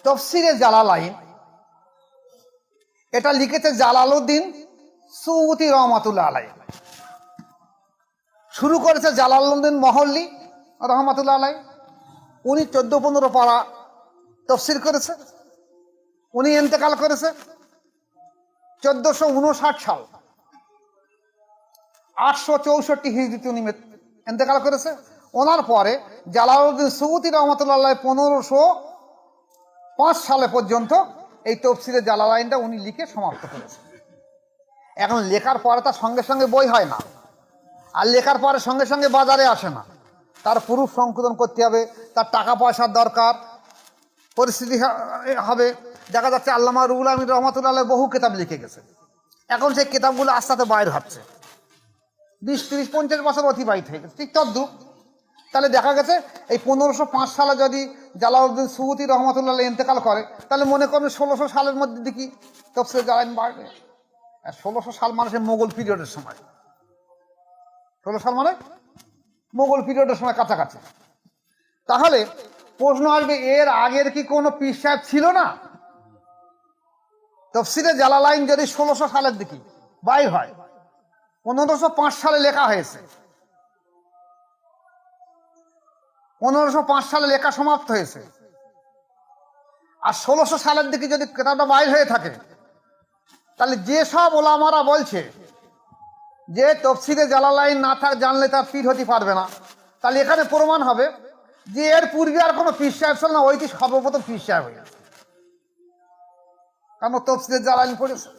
তফসিরে জালালাইন এটা লিখেছে জালালউদ্দিন সুয়ুতি রহমাতুল্লাহ আলাইহি। শুরু করেছে জালালউদ্দিন মহল্লি রহমাতুল্লাহ আলাইহি। উনি 14-15 পারা তফসির করেছে। উনি ইন্তেকাল করেছে 1459 সাল, 864 হিজরিতে উনি ইন্তেকাল করেছে। ওনার পরে জালালউদ্দিন সুয়ুতি রহমাতুল্লাহ আলাইহি 1505 সালে পর্যন্ত এই তফসিরে জালালাইনটা উনি লিখে সমাপ্ত করেছেন। এখন লেখার পরে তার সঙ্গে সঙ্গে বই হয় না, আর লেখার পরে সঙ্গে সঙ্গে বাজারে আসে না। তার প্রুফ সংশোধন করতে হবে, তার টাকা পয়সার দরকার, পরিস্থিতি হবে। দেখা যাচ্ছে আল্লামা রুহুল আমিন রহমাতুল্লাহ আলাইহি বহু কিতাব লিখে গেছে। এখন সেই কিতাবগুলো আস্তে আস্তে বাইর হচ্ছে, 20, 30, 50 বছর অতিবাহিত হয়ে গেছে। ঠিক তদ্রুপ তাহলে দেখা গেছে এই 1505 সালে যদি জালালউদ্দিন সুয়ুতি রহমাতুল্লাহ আলাইহি ইন্তেকাল করে, তাহলে মনে করেন 1600 সালের মধ্যে দেখি তফসিরে জালালাইন বাড়বে। 1600 সাল মানুষের মোগল পিরিয়ডের সময়, 1600 সাল মানে মোগল পিরিয়ডের সময় কাছাকাছি। তাহলে প্রশ্ন আসবে, এর আগের কি কোনো পীর সাহেব ছিল না? তফসিরে জালালাইন যদি 1600 সালের দিকে বাইর হয়, 1505 সালে লেখা হয়েছে, 1505 সালে লেখা সমাপ্ত হয়েছে, আর 1600 সালের দিকে যদি কিতাবটা বাইর হয়ে থাকে, তাহলে যেসব ওলামারা বলছে যে তফসিরে জালালাইন না থাক জানলে তার পীর হতে পারবে না, তাহলে এখানে প্রমাণ হবে যে এর পূর্বে আর কোনো পীর সাহেব ছিল না, ওইটি সর্বপ্রথম পীর সাহেব হয়ে গেছে, কারণ তফসিরে জালালাইন পড়েছে।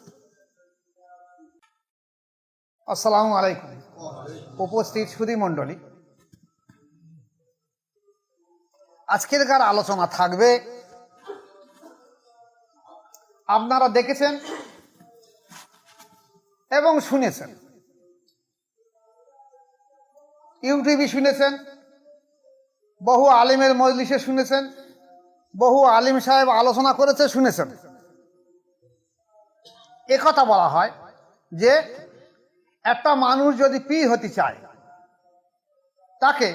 আসসালামু আলাইকুম। উপস্থিত সুধী মণ্ডলী, আজকেরকার আলোচনা থাকবে, আপনারা দেখেছেন এবং শুনেছেন, ইউটিউবে শুনেছেন, বহু আলিমের মজলিসে শুনেছেন, বহু আলিম সাহেব আলোচনা করেছে শুনেছেন। একথা বলা হয় যে একটা মানুষ যদি পীর হতে চায়, তাকে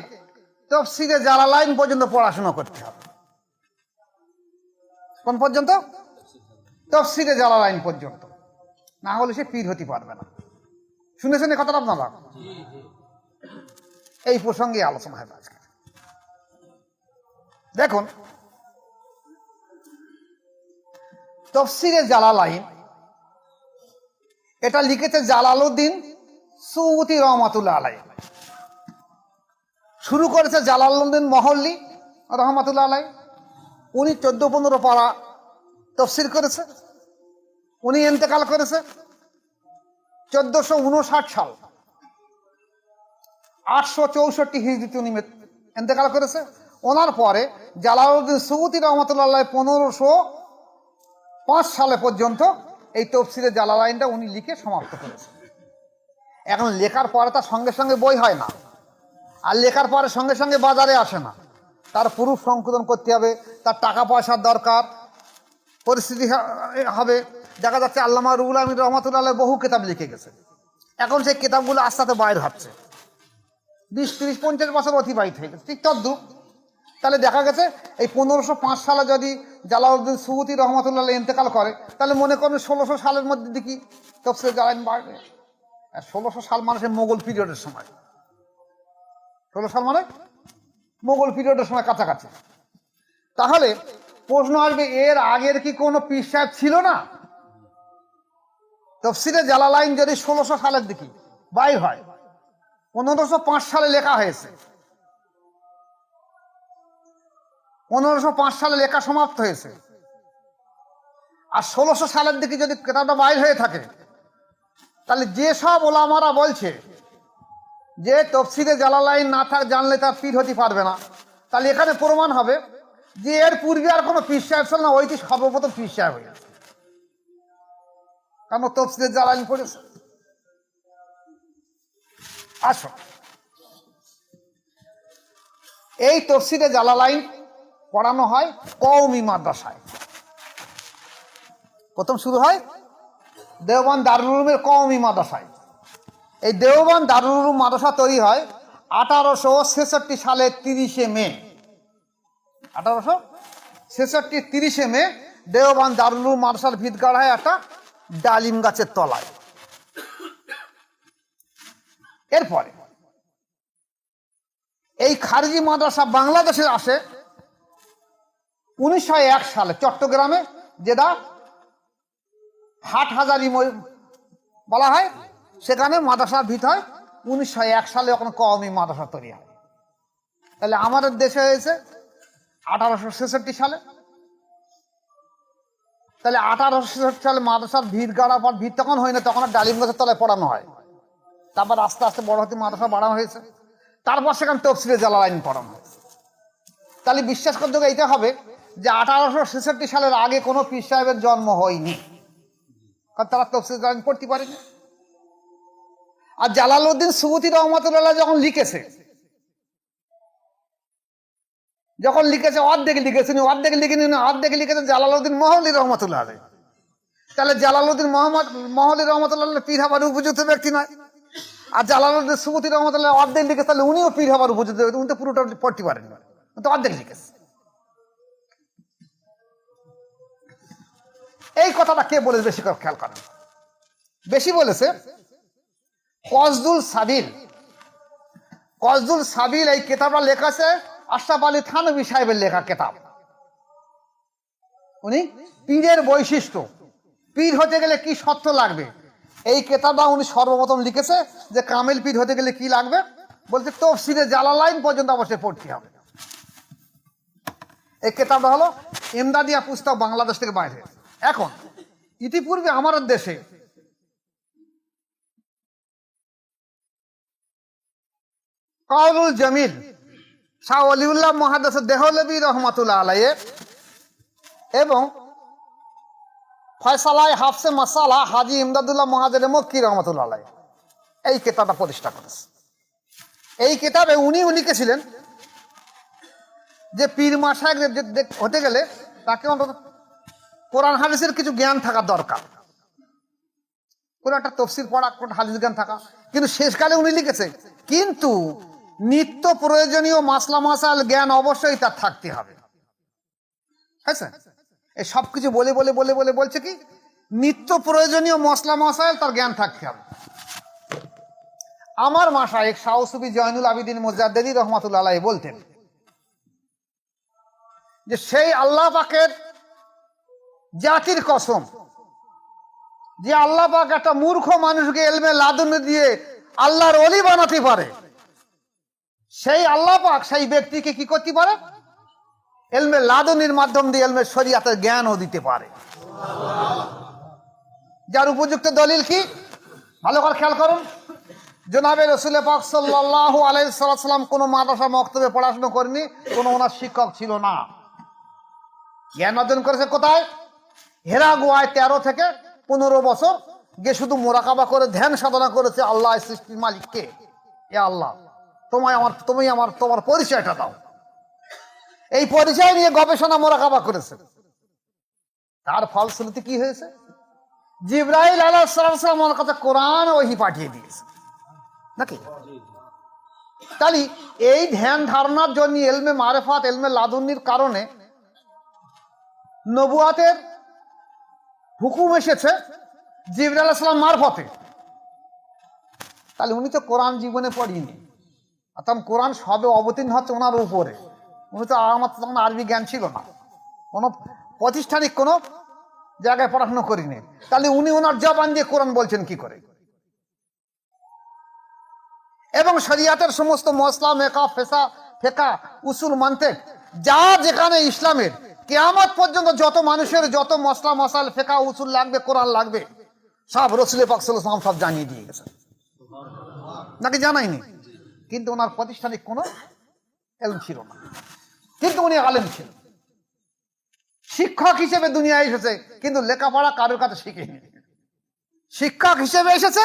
তফসিরে জালালাইন পর্যন্ত পড়াশোনা করতে হবে। কোন পর্যন্ত? তফসিরে জালালাইন পর্যন্ত, না হলে সে পীর হতে পারবে না। শুনেছেন এই কথাটা আপনারা? এই প্রসঙ্গে আলোচনা হবে আজকে। দেখুন, তফসিরে জালালাইন এটা লিখেছে জালালউদ্দিন সুয়ুতি রহমাতুল্লাহ আলাইহি। শুরু করেছে জালালউদ্দিন মহল্লি রহমাতুল্লাহ আলাইহি। উনি 14-15 পারা তফসির করেছে। উনি ইন্তেকাল করেছে 1459 সাল, 864 হিজরিতে উনি ইন্তেকাল করেছে। ওনার পরে জালালউদ্দিন সুয়ুতি রহমাতুল্লাহ আলাইহি 1505 সালে পর্যন্ত এই তফসিরে জালালাইনটা উনি লিখে সমাপ্ত করেছেন। এখন লেখার পরে তার সঙ্গে সঙ্গে বই হয় না, আর লেখার পরে সঙ্গে সঙ্গে বাজারে আসে না। তার প্রুফ সংশোধন করতে হবে, তার টাকা পয়সার দরকার, পরিস্থিতি হবে। দেখা যাচ্ছে আল্লামা রুহুল আমিন রহমাতুল্লাহ আলাইহি বহু কিতাব লিখে গেছে। এখন সেই কিতাবগুলো আস্তে আস্তে বাইর হচ্ছে, 20, 30, 50 বছর অতিবাহিত হয়ে গেছে। ঠিক তদ্রুপ তাহলে দেখা গেছে এই 1505 সালে যদি জালালউদ্দিন সুয়ুতি রহমাতুল্লাহ আলাইহি ইন্তেকাল করে, তাহলে মনে করেন 1600 সালের মধ্যে দেখি তফসিরে জালালাইন বাড়বে। 1600 সাল মানুষের মোগল পিরিয়ডের সময়, 1600 সাল মানে মোগল পিরিয়ডের সময় কাছাকাছি। তাহলে প্রশ্ন আসবে, এর আগের কি কোনো পীর সাহেব ছিল না? তফসিরে জালালাইন যদি 1600 সালের দিকে বাইর হয়, 1505 সালে লেখা হয়েছে, 1505 সালে লেখা সমাপ্ত হয়েছে, আর 1600 সালের দিকে যদি কিতাবটা বাইর হয়ে থাকে, তাহলে যেসব ওলামারা বলছে যে তফসিরে জালালাইন না থাক জানলে তার পীর হতে পারবে না, তাহলে এখানে প্রমাণ হবে যে এর পূর্বে আর কোনো পীর সাহেব ছিল না, ওইটি সর্বপ্রথম পীর সাহেব হয়ে গেছে, কারণ তফসিরে জালালাইন পড়েছে। আসো, এই তফসিরে জালালাইন পড়ানো হয় কওমি মাদ্রাসায়। প্রথম শুরু হয় দেওবন্দ দারুল উলুমের কওমি মাদ্রাসায়। এই দেওবন্দ দারুল উলুম মাদ্রাসা তৈরি হয় 1866 সালের 30শে মে। 1866 66-30 মে দেওবান দারুল উলুম মাদ্রাসার ভিত গাড়া হয় একটা ডালিম গাছের তলায়। এরপরে এই খারিজি মাদ্রাসা বাংলাদেশে আসে 1901 সালে চট্টগ্রামে, যেটা হাটহাজারি বলা হয়, সেখানে মাদ্রাসার ভিত হয় 1901 সালে। ওখানে কওমি মাদ্রাসা তৈরি হয়। তাহলে আমাদের দেশে হয়েছে 1866 সালে। তাহলে 1866 সালে মাদ্রাসার ভিত গাড়ার পর ভিত তখন হয় না, তখন ডালিম গাছের তলায় পড়ানো হয়। তারপর আস্তে আস্তে বড় হতে মাদ্রাসা বাড়ানো হয়েছে। তারপর সেখানে তফসিরে জালালাইন পড়ানো হয়েছে। তাহলে বিশ্বাস করতে এইটা হবে যে 1866 সালের আগে কোনো পীর সাহেবের জন্ম হয়নি, কারণ তারা তফসিরে জালালাইন পড়তে পারেনি। আর জালালউদ্দিন সুবুতি রহমতুল্লাহ যখন লিখেছে অর্ধেক লিখেছেন জালালউদ্দিন মহল্লি রহমতুল্লাহ আলাইহি। তাহলে জালালউদ্দিন মহল্লি রহমতুল্লাহ পীর হবার উপযুক্ত ব্যক্তি নয়। আর জালালউদ্দিন সুবুতি রহমতুল্লাহ অর্ধেক লিখেছে, তাহলে উনিও পীর হবার উপযুক্ত ব্যক্তি। উনি তো পুরোটা পড়তে পারেন, তো অর্ধেক লিখেছে। এই কথাটা কে বলেছে বেশি করে খেয়াল করেন। বেশি বলেছে কসদুল সাবিল। এই কিতাবটা লেখাছে আশরাফ আলী থানভী সাহেবের লেখা কিতাব। উনি পীরের বৈশিষ্ট্য, পীর হতে গেলে কি শর্ত লাগবে, এই কিতাবটা উনি সর্বপ্রথম লিখেছে। যে কামেল পীর হতে গেলে কি লাগবে, বলছে তফসিরে জালালাইন পর্যন্ত অবশ্যই পড়তে হবে। এই কিতাবটা হলো ইমদাদিয়া পুস্তক, বাংলাদেশ থেকে বাইরে। এখন ইতিপূর্বে আমাদের দেশে কাউলুল জামিল শাহ ওলিউল্লাহ মুহাদ্দিস দেহলভী রহমাতুল্লাহ আলাইহি এবং ফয়সালায়ে হাফসে মাসালা হাজী ইমদাদুল্লাহ মুহাজির মক্কি রহমাতুল্লাহ আলাইহি এই কিতাবটা প্রতিষ্ঠা করেছে। এই কিতাবে উনি লিখেছিলেন যে পীর মাশায়েখ হতে গেলে তাকে অন্তত কোরআন হাদিসের কিছু জ্ঞান থাকা দরকার, কোনো একটা তফসির পড়া, কোনো হাদিস জ্ঞান থাকা। কিন্তু শেষকালে উনি লিখেছে কিন্তু নিত্য প্রয়োজনীয় মাসলা মাসাইল জ্ঞান অবশ্যই তার থাকতে হবে। আচ্ছা, এই সব কিছু বলে বলে বলে বলে বলছে কি নিত্য প্রয়োজনীয় মসলা মাসাইল তার জ্ঞান থাকতে হবে। আমার মাশায়েখ শাহ সুফি জয়নুল আবিদিন মুজাদ্দিদি রহমাতুল্লাহ আলাইহি বলতেন যে সেই আল্লাহ পাকের জাতির কসম যে আল্লাহ পাক একটা মূর্খ মানুষকে এলমে লাদুনি দিয়ে আল্লাহর ওলি বানাতে পারে, সেই আল্লাহ পাক সেই ব্যক্তিকে কি করতে পারে, এলমে লাদুনির মাধ্যম দিয়ে এলমে শরিয়াতের জ্ঞানও দিতে পারে। যার উপযুক্ত দলিল কি ভালো করে খেয়াল করুন। জনাবে রাসূল পাক সাল্লাল্লাহু আলাইহি সাল্লাম কোনো মাদ্রাসা মক্তবে পড়াশোনা করেনি, কোনো ওনার শিক্ষক ছিল না। জ্ঞান অর্জন করেছে কোথায়? হেরা গুহায় 13 থেকে 15 বছর গিয়ে শুধু মোরাকাবা করে ধ্যান সাধনা করেছে আল্লাহ সৃষ্টির মালিককে। এ আল্লাহ, তোমার পরিচয়টা দাও। এই পরিচয় নিয়ে গবেষণা মোরাকাবা করেছে। তার ফলশ্রুতি কি হয়েছে? জিবরাইল আলাইহিস সালাম ওর কাছে কোরআন ওহী পাঠিয়ে দিয়েছে নাকি? তাহলে এই ধ্যান ধারণার জন্য এলমে মারেফাত, এলমে লাদুনির কারণে নবুয়াতের হুকুম এসেছে জিবরাইল আলাইহিস সালাম মারফতে। তাহলে উনি তো কোরআন জীবনে পড়েনি, তখন কোরআন সবে অবতীর্ণ হচ্ছে ওনার উপরে। উনি তো আমার তখন আরবি জ্ঞান ছিল না, কোনো প্রাতিষ্ঠানিক কোনো জায়গায় পড়াশোনা করিনি। তাহলে উনি ওনার জবান দিয়ে কোরআন বলছেন কি করে? এবং শরিয়াতের সমস্ত মসলা মেকা ফেকা উসুল মানতেক যা যেখানে ইসলামের কিয়ামত পর্যন্ত যত মানুষের যত মসলা মশাল ফেকা উসুল লাগবে, কোরআন লাগবে, সব রাসূল পাক সাল্লাল্লাহু আলাইহি ওয়াসাল্লাম সব জানিয়ে দিয়ে গেছে নাকি? জানাইনি। কিন্তু ওনার প্রাতিষ্ঠানিক কোনো এলম ছিল না, কিন্তু উনি আলেম ছিলেন। শিক্ষক হিসেবে দুনিয়ায় এসেছে, কিন্তু লেখাপড়া কারোর কাছে শিখেনি। শিক্ষক হিসেবে এসেছে,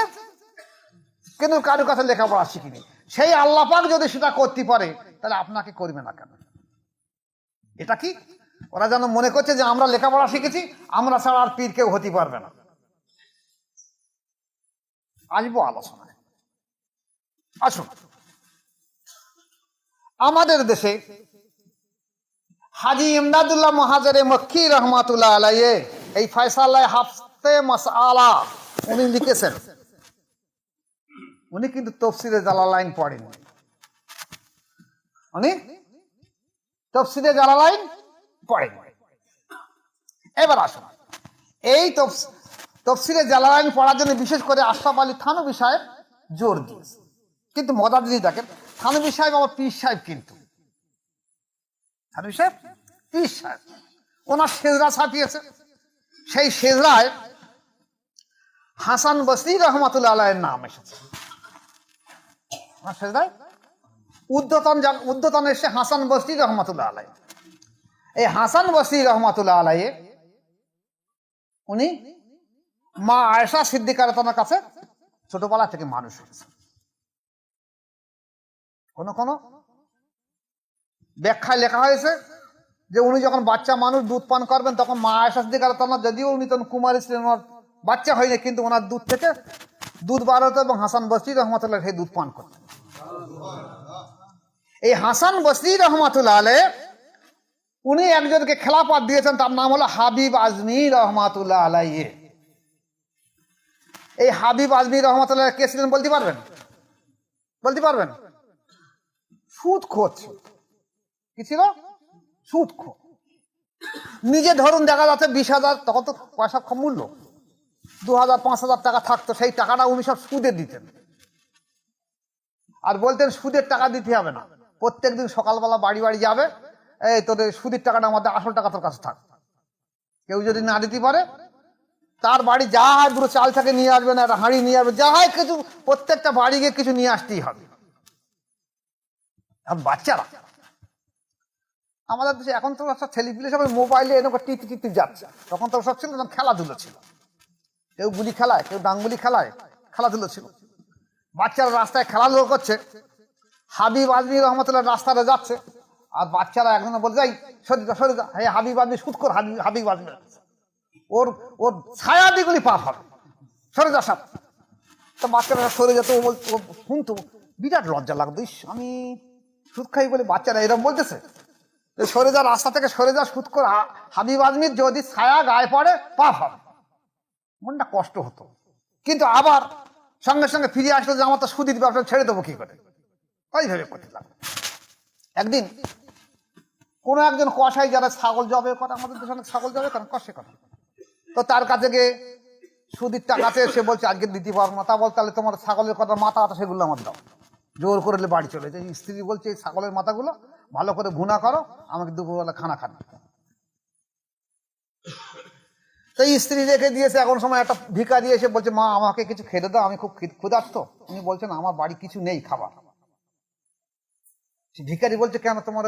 কিন্তু কারোর কাছে লেখাপড়া শিখিনি। সেই আল্লাহ পাক যদি সেটা করতে পারে, তাহলে আপনাকে করবে না কেন? এটা কি ওরা যেন মনে করছে যে আমরা লেখাপড়া শিখেছি, আমরা ছাড়া আর পীর কেউ হতে পারবে না। আসবো আলোচনায়। আসুন, আমাদের দেশে হাজি ইমদাদুল্লাহ মহাজরে মক্কি রহমাতুল্লাহ আলাইহি এই ফয়সালায়ে হাফতে মাসআলা উনি লিখেছেন। উনি কিন্তু তাফসীরে জালালাইন পড়েন, উনি তাফসীরে জালালাইন পড়েন। এবার আসুন, এই তাফসীরে জালালাইন পড়ার জন্য বিশেষ করে আশরাফ আলী থানভী সাহেব জোর দিয়েছে। কিন্তু মজার জিনিস দেখেন, থানভী সাহেব আবার পীর সাহেব, কিন্তু থানভী সাহেব পীর সাহেব, ওনার সেজরা ছাপিয়েছে। সেই সেজরায় হাসান বসরি রহমাতুল্লাহ আলাইহির নাম এসেছে। ওনার সেজরায় উদ্ধতন এসে হাসান বসরি রহমাতুল্লাহ আলাইহি। এই হাসান বসরি রহমাতুল্লাহ আলাইহি উনি মা আয়েশা সিদ্দিকা রাদিয়াল্লাহু কাছে ছোটবেলা থেকে মানুষ হয়েছে। কোন কোন ব্যাখ্যায় লেখা হয়েছে যে উনি যখন বাচ্চা মানুষ দুধ পান করবেন তখন মা আয়েশা সিদ্দিকা রাদিয়াল্লাহু, যদিও উনি তখন কুমারী ছিলেন, ওনার বাচ্চা হয়নি, কিন্তু ওনার দুধ থেকে দুধ বার হতো এবং হাসান বসরি রহমাতুল্লাহ সেই দুধ পান করতেন। এই হাসান বসরি রহমাতুল্লাহ আলাইহি উনি একজনকে খেলাফত দিয়েছেন, তার নাম হলো হাবিব আজমি রহমাতুল্লাহ আলাইহি। এই হাবিব আজমি রহমাতুল্লাহ কে ছিলেন বলতে পারবেন? বলতে পারবেন? সুদখোর ছিল। কি ছিল? সুদখোর। নিজে ধরুন দেখা যাচ্ছে 20,000, তখন তো পয়সা কম মূল্য, 2,000 5,000 টাকা থাকতো, সেই টাকাটা উনি সব সুদে দিতেন। আর বলতেন সুদের টাকা দিতে হবে না, প্রত্যেকদিন সকালবেলা বাড়ি বাড়ি যাবে, এই তোদের সুদের টাকাটা আমাদের, আসল টাকা তোর কাছে থাক। কেউ যদি না দিতে পারে তার বাড়ি যা হয় দুটো চাল থেকে নিয়ে আসবেন, একটা হাঁড়ি নিয়ে আসবে, যা হয় কিছু, প্রত্যেকটা বাড়ি গিয়ে কিছু নিয়ে আসতেই হবে। বাচ্চারা আমাদের দেশে এখন তো সব ছেলেপিলে সবাই মোবাইলে এরকম টিপি টিপি যাচ্ছে, তখন তো সব ছিল খেলাধুলো ছিল, কেউ গুলি খেলায়, কেউ ডাঙ্গুলি খেলায়, খেলাধুলো ছিল। বাচ্চারা রাস্তায় খেলাধুলো করছে, হাবিব আজমি রহমতুল্লাহ রাস্তাটা যাচ্ছে, আর বাচ্চারা একজন বলে যাই সরে যা সরে যা, হ্যাঁ হাবিব আজমি সুৎখোর, হাবিব আজমি, ওর ওর ছায়া দিগুলি পাপ হবে, সরে যা সব। তো বাচ্চারা সরে যেত, ও শুনতো, বিরাট লজ্জা লাগতো, আমি সুদ খাই বলে বাচ্চারা এরকম বলতেছে, সরে যা, রাস্তা থেকে সরে যা, সুৎখোর হাবিব আজমির যদি ছায়া গায়ে পড়ে পাপ হবে। মনটা কষ্ট হতো, কিন্তু আবার সঙ্গে সঙ্গে ফিরে আসলো যে আমার তো সুদির ব্যবসা ছেড়ে দেবো কি করে, ওই ভেবে করতে লাগলো। একদিন কোনো একজন কসাই, যারা ছাগল জবে করে, আমাদের দেশে অনেক ছাগল জবে করেন, কষে করে, তো তার কাছে গিয়ে সুদির টাকাতে সে বলছে আজকে দিতে পারবো না। তা বল তাহলে তোমার ছাগলের কথা মাথা আছে সেগুলো আমার দাও। জোর করলে বাড়ি চলে যায়। স্ত্রী বলছে এই ছাগলের মাথাগুলো ভালো করে ভুনা করো, আমাকে দুপুরবেলা খানা খান। তো স্ত্রী রেখে দিয়েছে। এখন সময় একটা ভিখারি এসে বলছে মা আমাকে কিছু খেতে দাও, আমি খুব ক্ষুধার্ত। উনি বলছেন আমার বাড়ি কিছু নেই খাবার। ভিখারি বলছে কেন, তোমার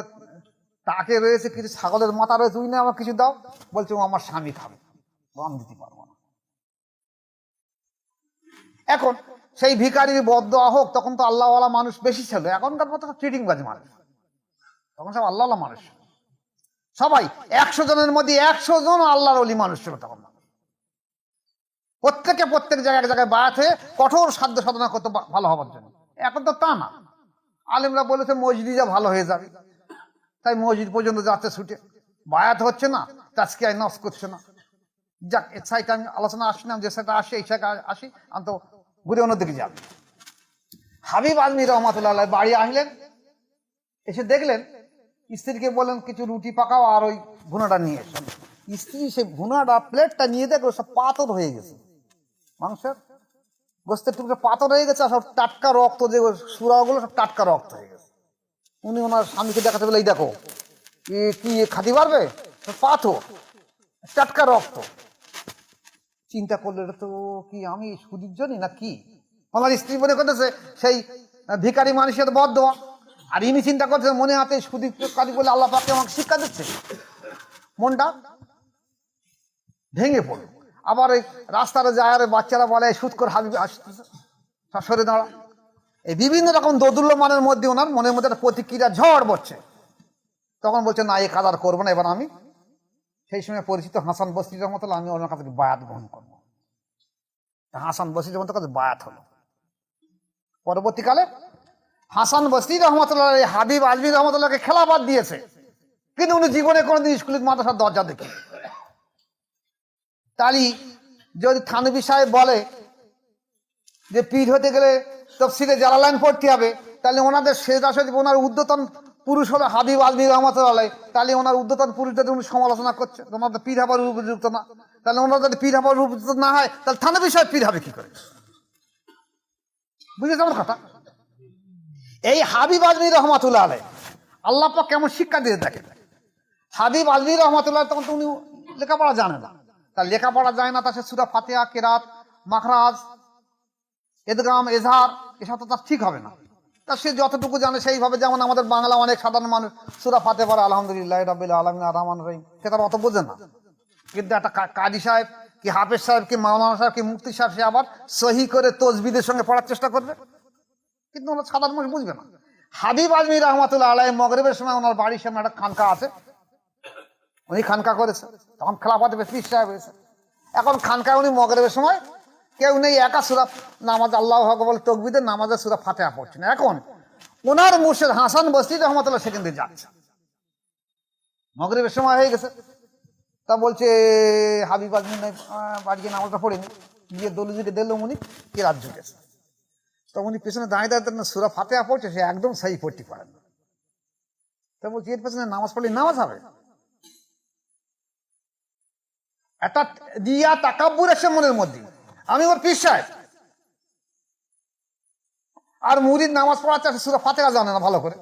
টাকে রয়েছে, কিছু ছাগলের মাথা রয়েছে, তুই না আমার কিছু দাও। বলছে ও আমার স্বামী খাবে, আমি দিতে পারবো না। এখন সেই ভিখারির বদদোয়া হোক, তখন তো আল্লাহওয়ালা মানুষ বেশি ছিল, এখনকার মতো চিটিংবাজ মানুষ, তখন সব আল্লাহওয়ালা মানুষ, সবাই 100 জনের মধ্যে 100 জন আল্লাহর ওলি মানুষ ছিল তখন। প্রত্যেক জায়গায় এক জায়গায় বায়াত হয়ে কঠোর সাধ্য সাধনা করতে ভালো হবার জন্য। এখন তো তা না, আলেমরা বলেছে মসজিদে যা ভালো হয়ে যাবে, তাই মসজিদ পর্যন্ত যাচ্ছে ছুটে, বায়াত হচ্ছে না, তাজকিয়া নস করছে না। যাক, এর সাইডে আমি আলোচনা আসলাম, যে সাইডে আসি এই সাইডে আসি, আমি তো ঘুরে অন্যদিকে যাবে। হাবিব আজমি রহমাতুল্লাহ বাড়ি আসলেন, এসে দেখলেন স্ত্রীকে বললেন কিছু রুটি পাকাও আর ওই ভুনাটা নিয়ে এসেন। স্ত্রী সেই ভুনাটা প্লেটটা নিয়ে দেখলো সব পাথর হয়ে গেছে, মাংসের গোস্তের টুকরো পাথর হয়ে গেছে, আর সব টাটকা রক্ত, যে সুরাগুলো সব টাটকা রক্ত হয়ে গেছে। উনি ওনার স্বামীকে দেখাতে বলে এই দেখো কি খাতে পারবে, পাথর, টাটকা রক্ত। চিন্তা করলে এটা তো কি আমি সুদীর জন্য না কি, আমার স্ত্রী মনে করতেছে সেই ভিখারি মানুষের বদদোয়া, আর ইনি চিন্তা করছে মনে হাতে সুদীর কাজী বলে আল্লাহ পাক আমাকে শিক্ষা দিচ্ছে। মনটা ভেঙে পড়ল। আবার ওই রাস্তাটা যায়, আর বাচ্চারা বলে সুৎখোর হাবিব আসতেছে, সরে দাঁড়া। এই বিভিন্ন রকম দোদুল্যমানের মধ্যে ওনার মনের মধ্যে একটা প্রতিক্রিয়া ঝড় বসছে। তখন বলছে না, এই কাজ আর করবো না, এবার আমি সেই সময় পরিচিত হাসান বসরি রহমতুল্লাহ, আমি ওনার কাছে বায়াত গ্রহণ করবো। হাসান বসরি রহমতুল্লাহ কাছে বায়াত হলো। পরবর্তীকালে হাসান বসরি রহমতুল্লাহ হাবিব আজমি রহমতুল্লাহকে খেলাফত দিয়েছে। কিন্তু উনি জীবনে কোনোদিন স্কুলের মাদ্রাসার দরজা দেখে। তাই যদি থানভী সাহেব বলে যে পীর হতে গেলে তফসিরে জালালাইন পড়তে হবে, তাহলে ওনাদের সেদাসেদ ওনার উদ্যতন পুরুষ হলো হাবিব আজমি রহমতুল্লাহ, তাহলে ওনার উদ্যতন পুরুষদের উনি সমালোচনা করছে, তোমার তো পীর হবার উপযুক্ত না। তাহলে ওনার যদি পীর হবার উপযুক্ত না হয়, তাহলে থানভী সাহেব পীর হবে কি করে? বুঝেছ আমার কথা? এই হাবিব আজমি রহমতুল্লাহ আলাই আল্লাহ পাক কেমন শিক্ষা দিয়ে দেখেন। হাবিব আজমি রহমতুল্লাহ তখন তো উনি লেখাপড়া জানে না, তার লেখাপড়া যায় না, তা সে সূরা ফাতিহা, কেরাত, মাখরাজ, ইদগাম, এজহার এসব তো তার ঠিক হবে না। তা সে যতটুকু জানে সেইভাবে, যেমন আমাদের বাংলা অনেক সাধারণ মানুষ সূরা ফাতিহা পড়ে আলহামদুলিল্লাহ রাব্বিল আলামিন আর রহমানির রহিম, সে তার অত বোঝে না। কিন্তু একটা কাজী সাহেব কি হাফেজ সাহেব কি মাওলানা সাহেব কি মুফতি সাহেব, সে আবার সহি করে তসবিদের সঙ্গে পড়ার চেষ্টা করবে, কিন্তু ওনার সাধারণ মানুষ বুঝবে না। হাবিব আজমি রহমতুল্লাহ আলাই মাগরিবের সময় ওনার বাড়ির সামনে একটা খানকা আছে, উনি খানকা করেছে, তখন খেলাফত পীর সাহেব হয়েছে। এখন খানকায় উনি মাগরিবের সময় কেউ নেই, একা সূরা নামাজ আল্লাহু আকবার তাকবীরের নামাজে সূরা ফাতিহা পড়ছেন। এখন ওনার মুর্শিদ হাসান বসরি রহমতুল্লাহ সেখান দিয়ে যাচ্ছে, মাগরিবের সময় হয়ে গেছে। তা বলছে হাবিব আজমি বাড়ি গিয়ে নামাজটা পড়েনি, গিয়ে দলুজিকে দিল, উনি কি রাত ঢুকেছে। তো উনি পেছনে দাঁড়িয়ে দাঁড়িয়ে সূরা ফাতিহা পড়ছে, সে একদম সহি পড়তে পারেন না। তা বলছি এর পেছনে নামাজ পড়লে নামাজ হবে? একটা দিয়া তাকাব্বুর এসে মনের মধ্যে, আমি ওর পীর সাহেব, আর মুরিদ নামাজ পড়াচ্ছে, সূরা ফাতিহা জানে না ভালো করে।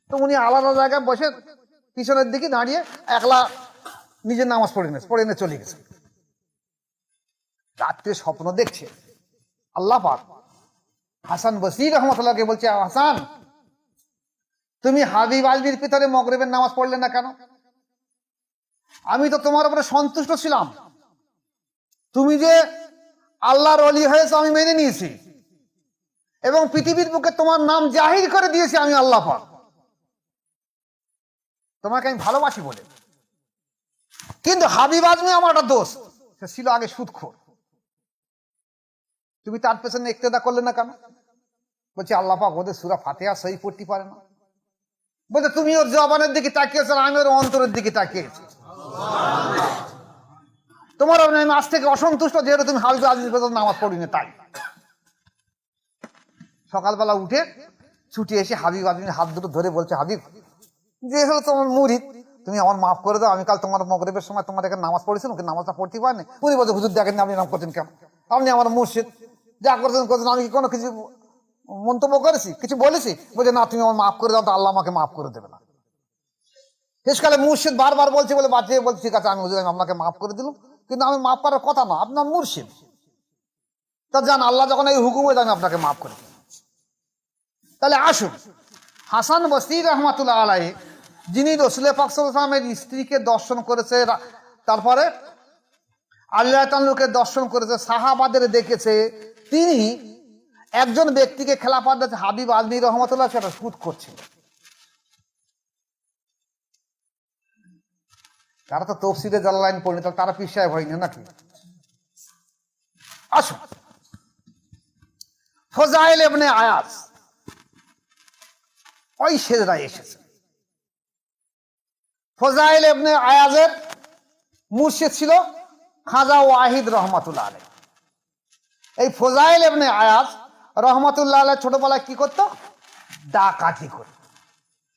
তো উনি আলাদা জায়গায় বসে পিছনের দিকে দাঁড়িয়ে একলা নিজের নামাজ পড়ে এনে চলে গেছে। রাত্রে স্বপ্ন দেখছে আল্লাহ পাক হাসান বসরি রহমতুল্লাহকে বলছে, হাসান তুমি হাবিব আজমির পিতরে মাগরিবের নামাজ পড়লে না কেন? আমি তো তোমার উপরে সন্তুষ্ট ছিলাম, তুমি যে আল্লাহর ওলি হয়েছে আমি মেনে নিয়েছি, এবং পৃথিবীর বুকে তোমার নাম জাহির করে দিয়েছি আমি আল্লাহ পাক, তোমাকে আমি ভালোবাসি বলে। কিন্তু হাবিব আজমি আমার একটা দোস্ত, সে ছিল আগে সুদখোর, তুমি তার পেছনে ইক্তেদা করলে না কেন? বলছে আল্লাহ পাক ওদের সূরা ফাতিহা সহি পড়তে পারে না। বলছে তুমি ওর জবানের দিকে তাকিয়েছো, আমি ওর অন্তরের দিকে তাকিয়েছি, তোমার আমি আজ থেকে অসন্তুষ্ট, যেহেতু তুমি হাবিব আজমির পেছনে নামাজ পড়িনি তাই। সকালবেলা উঠে ছুটি এসে হাবিব আজমির হাত দুটো ধরে বলছে, হাবিব যে হলো তোমার মুরিদ, তুমি আমার মাফ করে দাও, আমি কাল তোমার মাগরিবের সময় তোমার এখানে নামাজ পড়েছিলাম, কিন্তু নামাজটা পড়তে পারেনি। উনি বলছে হুজুর দেখেন আপনি নাম করছেন কেন? আপনি আমার মুর্শিদ, যা করছেন করছেন, আমি কি কোনো কিছু মন্তব্য করেছি, কিছু বলেছি? বলছে না, তুমি আমার মাফ করে দাও, তো আল্লাহ আমাকে মাফ করে দেবে না। শেষকালে মুর্শিদ বারবার বলছে বলে বাঁচিয়ে বলছে, ঠিক আছে আমি হুজুর আমি আপনাকে মাফ করে দিলাম, কিন্তু আমি মাফ করার কথা না, আপনার মুর্শিদ, তা জান আল্লাহ যখন এই হুকুম হয়ে আমি আপনাকে মাফ করে দিলাম। তাহলে আসুন, হাসান বসরি রহমাতুল্লাহ আলাইহি, যিনি রাসূল পাক সাল্লাল্লাহু আলাইহি ওয়াসাল্লামের স্ত্রীকে দর্শন করেছে, তারপরে আল্লাহ তাআলাকে দর্শন করেছে, সাহাবাদের দেখেছে, তিনি একজন ব্যক্তিকে খেলাফত দিয়েছে হাবিব আজমি রহমাতুল্লাহ, সেটা সুদ করছিল। তারা তো তফসিরে জালালাইন পড়েনি, তারা পীর সাহেব হয়নি নাকি? আসুন, ফজাইল ইবনে আয়াজ ওই সেজদায় এসেছে। ফজাইল ইবনে আয়াজের মুর্শিদ ছিল খাজা ওয়াহিদ রহমাতুল্লাহ আলাইহি। এই ফজাইল ইবনে আয়াজ রহমাতুল্লাহ আলাইহি ছোটবেলায় কি করত? ডাকাতি করত,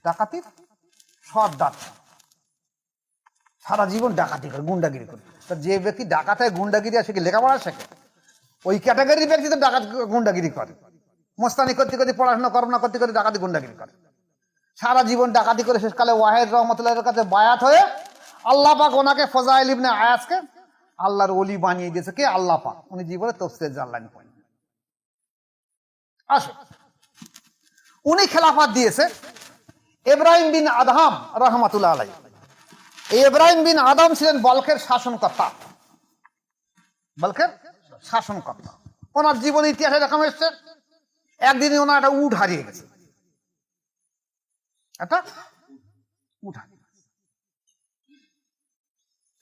ডাকাতির সর্দার, সারা জীবন ডাকাতি করে, গুন্ডাগিরি করে। যে ব্যক্তি ডাকাত হয়, গুন্ডাগিরি আসে, কি লেখাপড়া শেখে? ওই ক্যাটাগরির ব্যক্তি তো ডাকাত গুন্ডাগিরি করে, মোস্তানি করতে করতে, পড়াশোনা করোনা করতে করতে ডাকাতি গুন্ডাগিরি করে, সারা জীবন ডাকাতি করে শেষকালে ওয়াহিদ রহমতুল্লাহের কাছে বায়াত হয়ে আল্লাহ পাক ওনাকে ফজাইল ইবনে আয়াজকে আল্লাহর ওলি বানিয়ে দিয়েছে। কে? আল্লাহ পাক। উনি জীবনে তাফসীর জালালাইন পড়েন। আসুন, উনি খেলাফত দিয়েছে ইব্রাহিম বিন আদহাম রহমাতুল্লাহ আলাইহি। এই ইব্রাহিম বিন আদম ছিলেন বলখের শাসনকর্তা, বলখের শাসনকর্তা। ওনার জীবন ইতিহাসে এরকম এসছে, একদিনই ওনার একটা উট হারিয়ে গেছে, একটা উট হারিয়ে গেছে।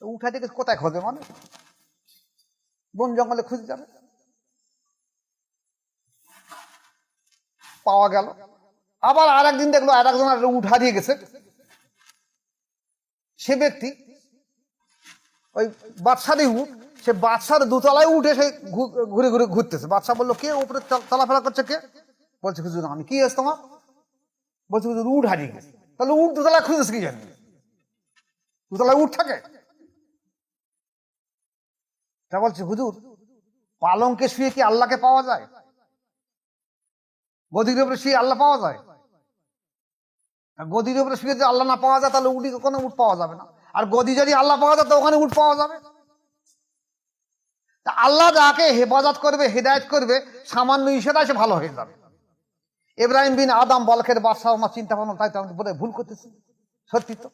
উট হারিয়ে গেছে, কোথায় খুঁজবে মানুষ? বন জঙ্গলে খুঁজে যাবে, পাওয়া গেল। আবার আর একদিন দেখলো আর একজন উট হারিয়ে গেছে, সে ব্যক্তি ওই বাদশারই উঠ, সে বাদশার দোতলায় উঠে সে ঘুরে ঘুরে ঘুরতেছে। বাদশা বললো, কে উপরে চলাফেরা করছে কে? বলছে হুজুর আমি। কি হয়েছে তোমার? বলছে হুজুর উঠ হারিয়ে গেছে। তাহলে উঠ দোতলায় খুঁজেছে কি জানি? দোতলায় উঠ থাকে? তা বলছে হুজুর পালঙ্কে শুয়ে কি আল্লাহকে পাওয়া যায়? গদির উপরে শুয়ে আল্লাহ পাওয়া যায়? গদির উপরে শুয়ে যদি আল্লাহ না পাওয়া যায় তাহলে উঠি কোনো উঠ পাওয়া যাবে না। আর গদি যদি আল্লাহ পাওয়া যায় তো ওখানে উঠ পাওয়া যাবে। তা আল্লাহ যাকে হেফাজত করবে, হেদায়েত করবে, সামান্য ইশারায় সে ভালো হয়ে যাবে। ইব্রাহিম বিন আদম বলখের বাদশা, আমার চিন্তা ভাবনা তাই তো আমি বলে ভুল করতেছি। সত্যি তো।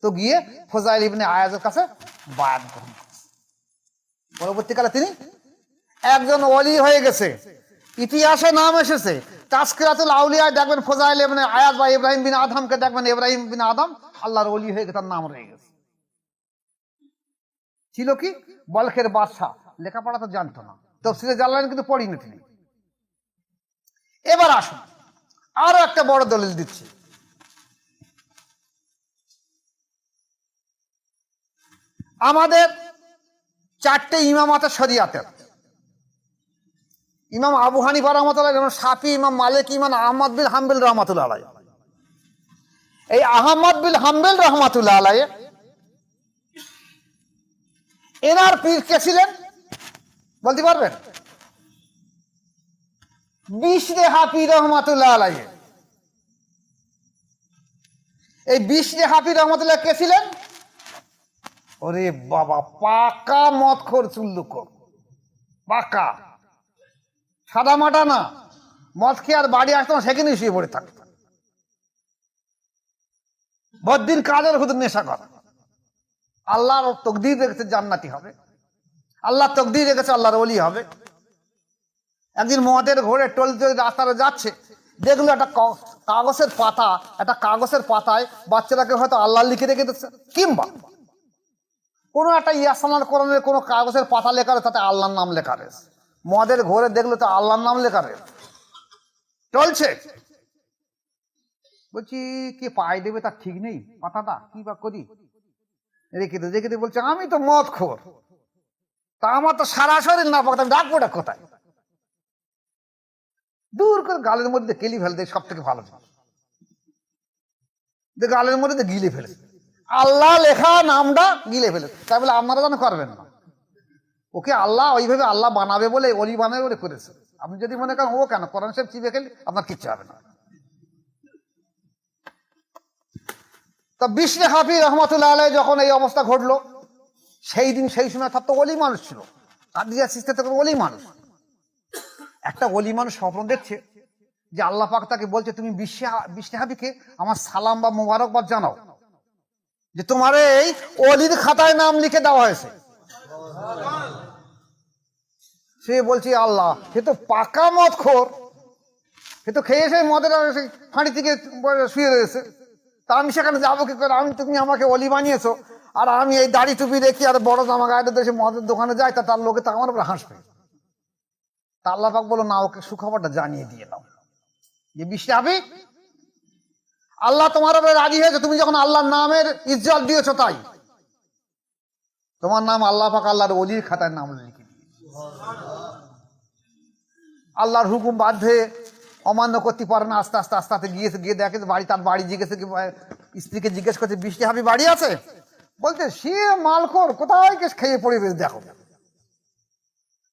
তো গিয়ে ফজাইল ইবনে আয়াজের কাছে বায়াত গ্রহণ করেছে। পরবর্তীকালে তিনি একজন ওলি হয়ে গেছে। ইতিহাসে নাম এসেছে। তাজকিরাতুল আউলিয়ায় দেখবেন ফজাইল ইবনে আয়াজ বা ইব্রাহিম বিন আদমকে দেখবেন ইব্রাহিম বিন আদম আল্লাহর ওলি হয়ে গেছে, তার নাম রয়ে গেছে। ছিল কি? বলখের বাদশা, লেখাপড়া তো জানতো না, তাফসীরে জানলেন কিন্তু পড়িনি তিনি। এবার আসুন আরো একটা বড় দলিল দিচ্ছি। আমাদের চারটে ইমাম আছে শরিয়াতের। ইমাম আবু হানিফা রহমাতুল্লাহ, ইমাম শাফি, ইমাম মালিক, ইমাম আহমদ বিন হাম্বল রহমাতুল্লাহ আলাইহি। এই আহমদ বিন হাম্বল রহমাতুল্লাহ আলাইহি এনার পীর কে ছিলেন বলতে পারবেন? বিশরে হাফি রহমাতুল্লাহ আলাইহি। এই বিশরে হাফি রহমাতুল্লাহ কে ছিলেন? ওরে বাবা, পাকা মদখোর চুল্লুখোর, পাকা, সাদা মাটা না। মদ খেয়ে আর বাড়ি আসতো না, সেখানেই শুয়ে পড়ে থাকতো। বদিন কাজের হুদুর নেশা করা। আল্লাহর তকদির রেখেছে জান্নাতি হবে, আল্লাহ তকদির রেখেছে আল্লাহর ওলি হবে। একদিন মদের ঘোরে টলতে রাস্তায় যাচ্ছে, দেখলো একটা কাগজের পাতা, একটা কাগজের পাতায় বাচ্চাটাকে হয়তো আল্লাহ লিখে রেখে দিচ্ছে, কিংবা কোনো একটা ইয়াসানার কোরআনের কোনো কাগজের পাতা লেখা রয়েছে, তাতে আল্লাহর নাম লেখা রয়েছে। মদের ঘোরে দেখলো তো আল্লাহর নাম লেখা রয়েছে, চলছে। বলছি কে পায়ে দেবে তার ঠিক নেই, পাতাটা কি বা করি, রেখে দিয়ে বলছে আমি তো মদ খোর, তা আমার তো সারা শরীর না পাক, ডাকবোটা কোথায়? দূর করে গালের মধ্যে কেলি ফেলে দেয়, সব থেকে ভালো জিনিস। গালের মধ্যে গিলে ফেলেছে, আল্লাহ লেখা নামটা গিলে ফেলেছে। তাই বলে আপনারা যেন করবেন না। ওকে আল্লাহ ওইভাবে আল্লাহ বানাবে বলে, অলি বানাবে বলে করেছে। আপনি যদি মনে করেন ও কেন কোরআন শরীফ চিপে খেলি, আপনার কিচ্ছু হবে না। তা বিশরে হাফি রহমাতুল্লাহ আলাইহি যখন এই অবস্থা ঘটলো, সেই দিন সেই সময় তার তো অলি মানুষ ছিল, কাদিয়া সিস্টেম থেকে অলি মানুষ। একটা অলি মানুষ স্বপ্ন দেখছে যে আল্লাহ পাক তাকে বলছে তুমি বিশরে হাফিকে আমার সালাম বা মোবারকবাদ জানাও, যে তোমার এই অলির খাতায় নাম লিখে দেওয়া হয়েছে। সে বলছে আল্লাহ, সে তো পাকা মদ খোর, সে তো খেয়ে এসে মদের ফাঁড়ি থেকে শুয়ে রয়েছে, তা আমি সেখানে যাবো কি করে? তুমি আমাকে অলি বানিয়েছো, আর আমি এই দাড়ি টুপি রেখে আর বড় জামা গায়ে দেশে মদের দোকানে যাই, তা তার লোকে তা আমার উপরে হাসবে। তা আল্লাহ পাক বলো না, ওকে সুখবরটা জানিয়ে দিয়ে দাও যে বিশরে হাফি, আল্লাহ তোমার উপরে রাজি হয়েছে, তুমি যখন আল্লাহর নামের ইজ্জত দিয়েছো, তাই তোমার নাম আল্লাহ পাক আল্লাহর অলির খাতায় নাম লিখে আল্লাহর হুকুম বাধ্যে অমান্য করতে পারে না। আস্তে আস্তে আস্তে আস্তে গিয়ে দেখে বাড়ি, তার বাড়ি জিজ্ঞেস, স্ত্রীকে জিজ্ঞেস করছে বিশরে হাফি বাড়ি আছে? বলছে সে মালখোর, কোথায় গেছে খেয়ে পড়ে গেছে, দেখো।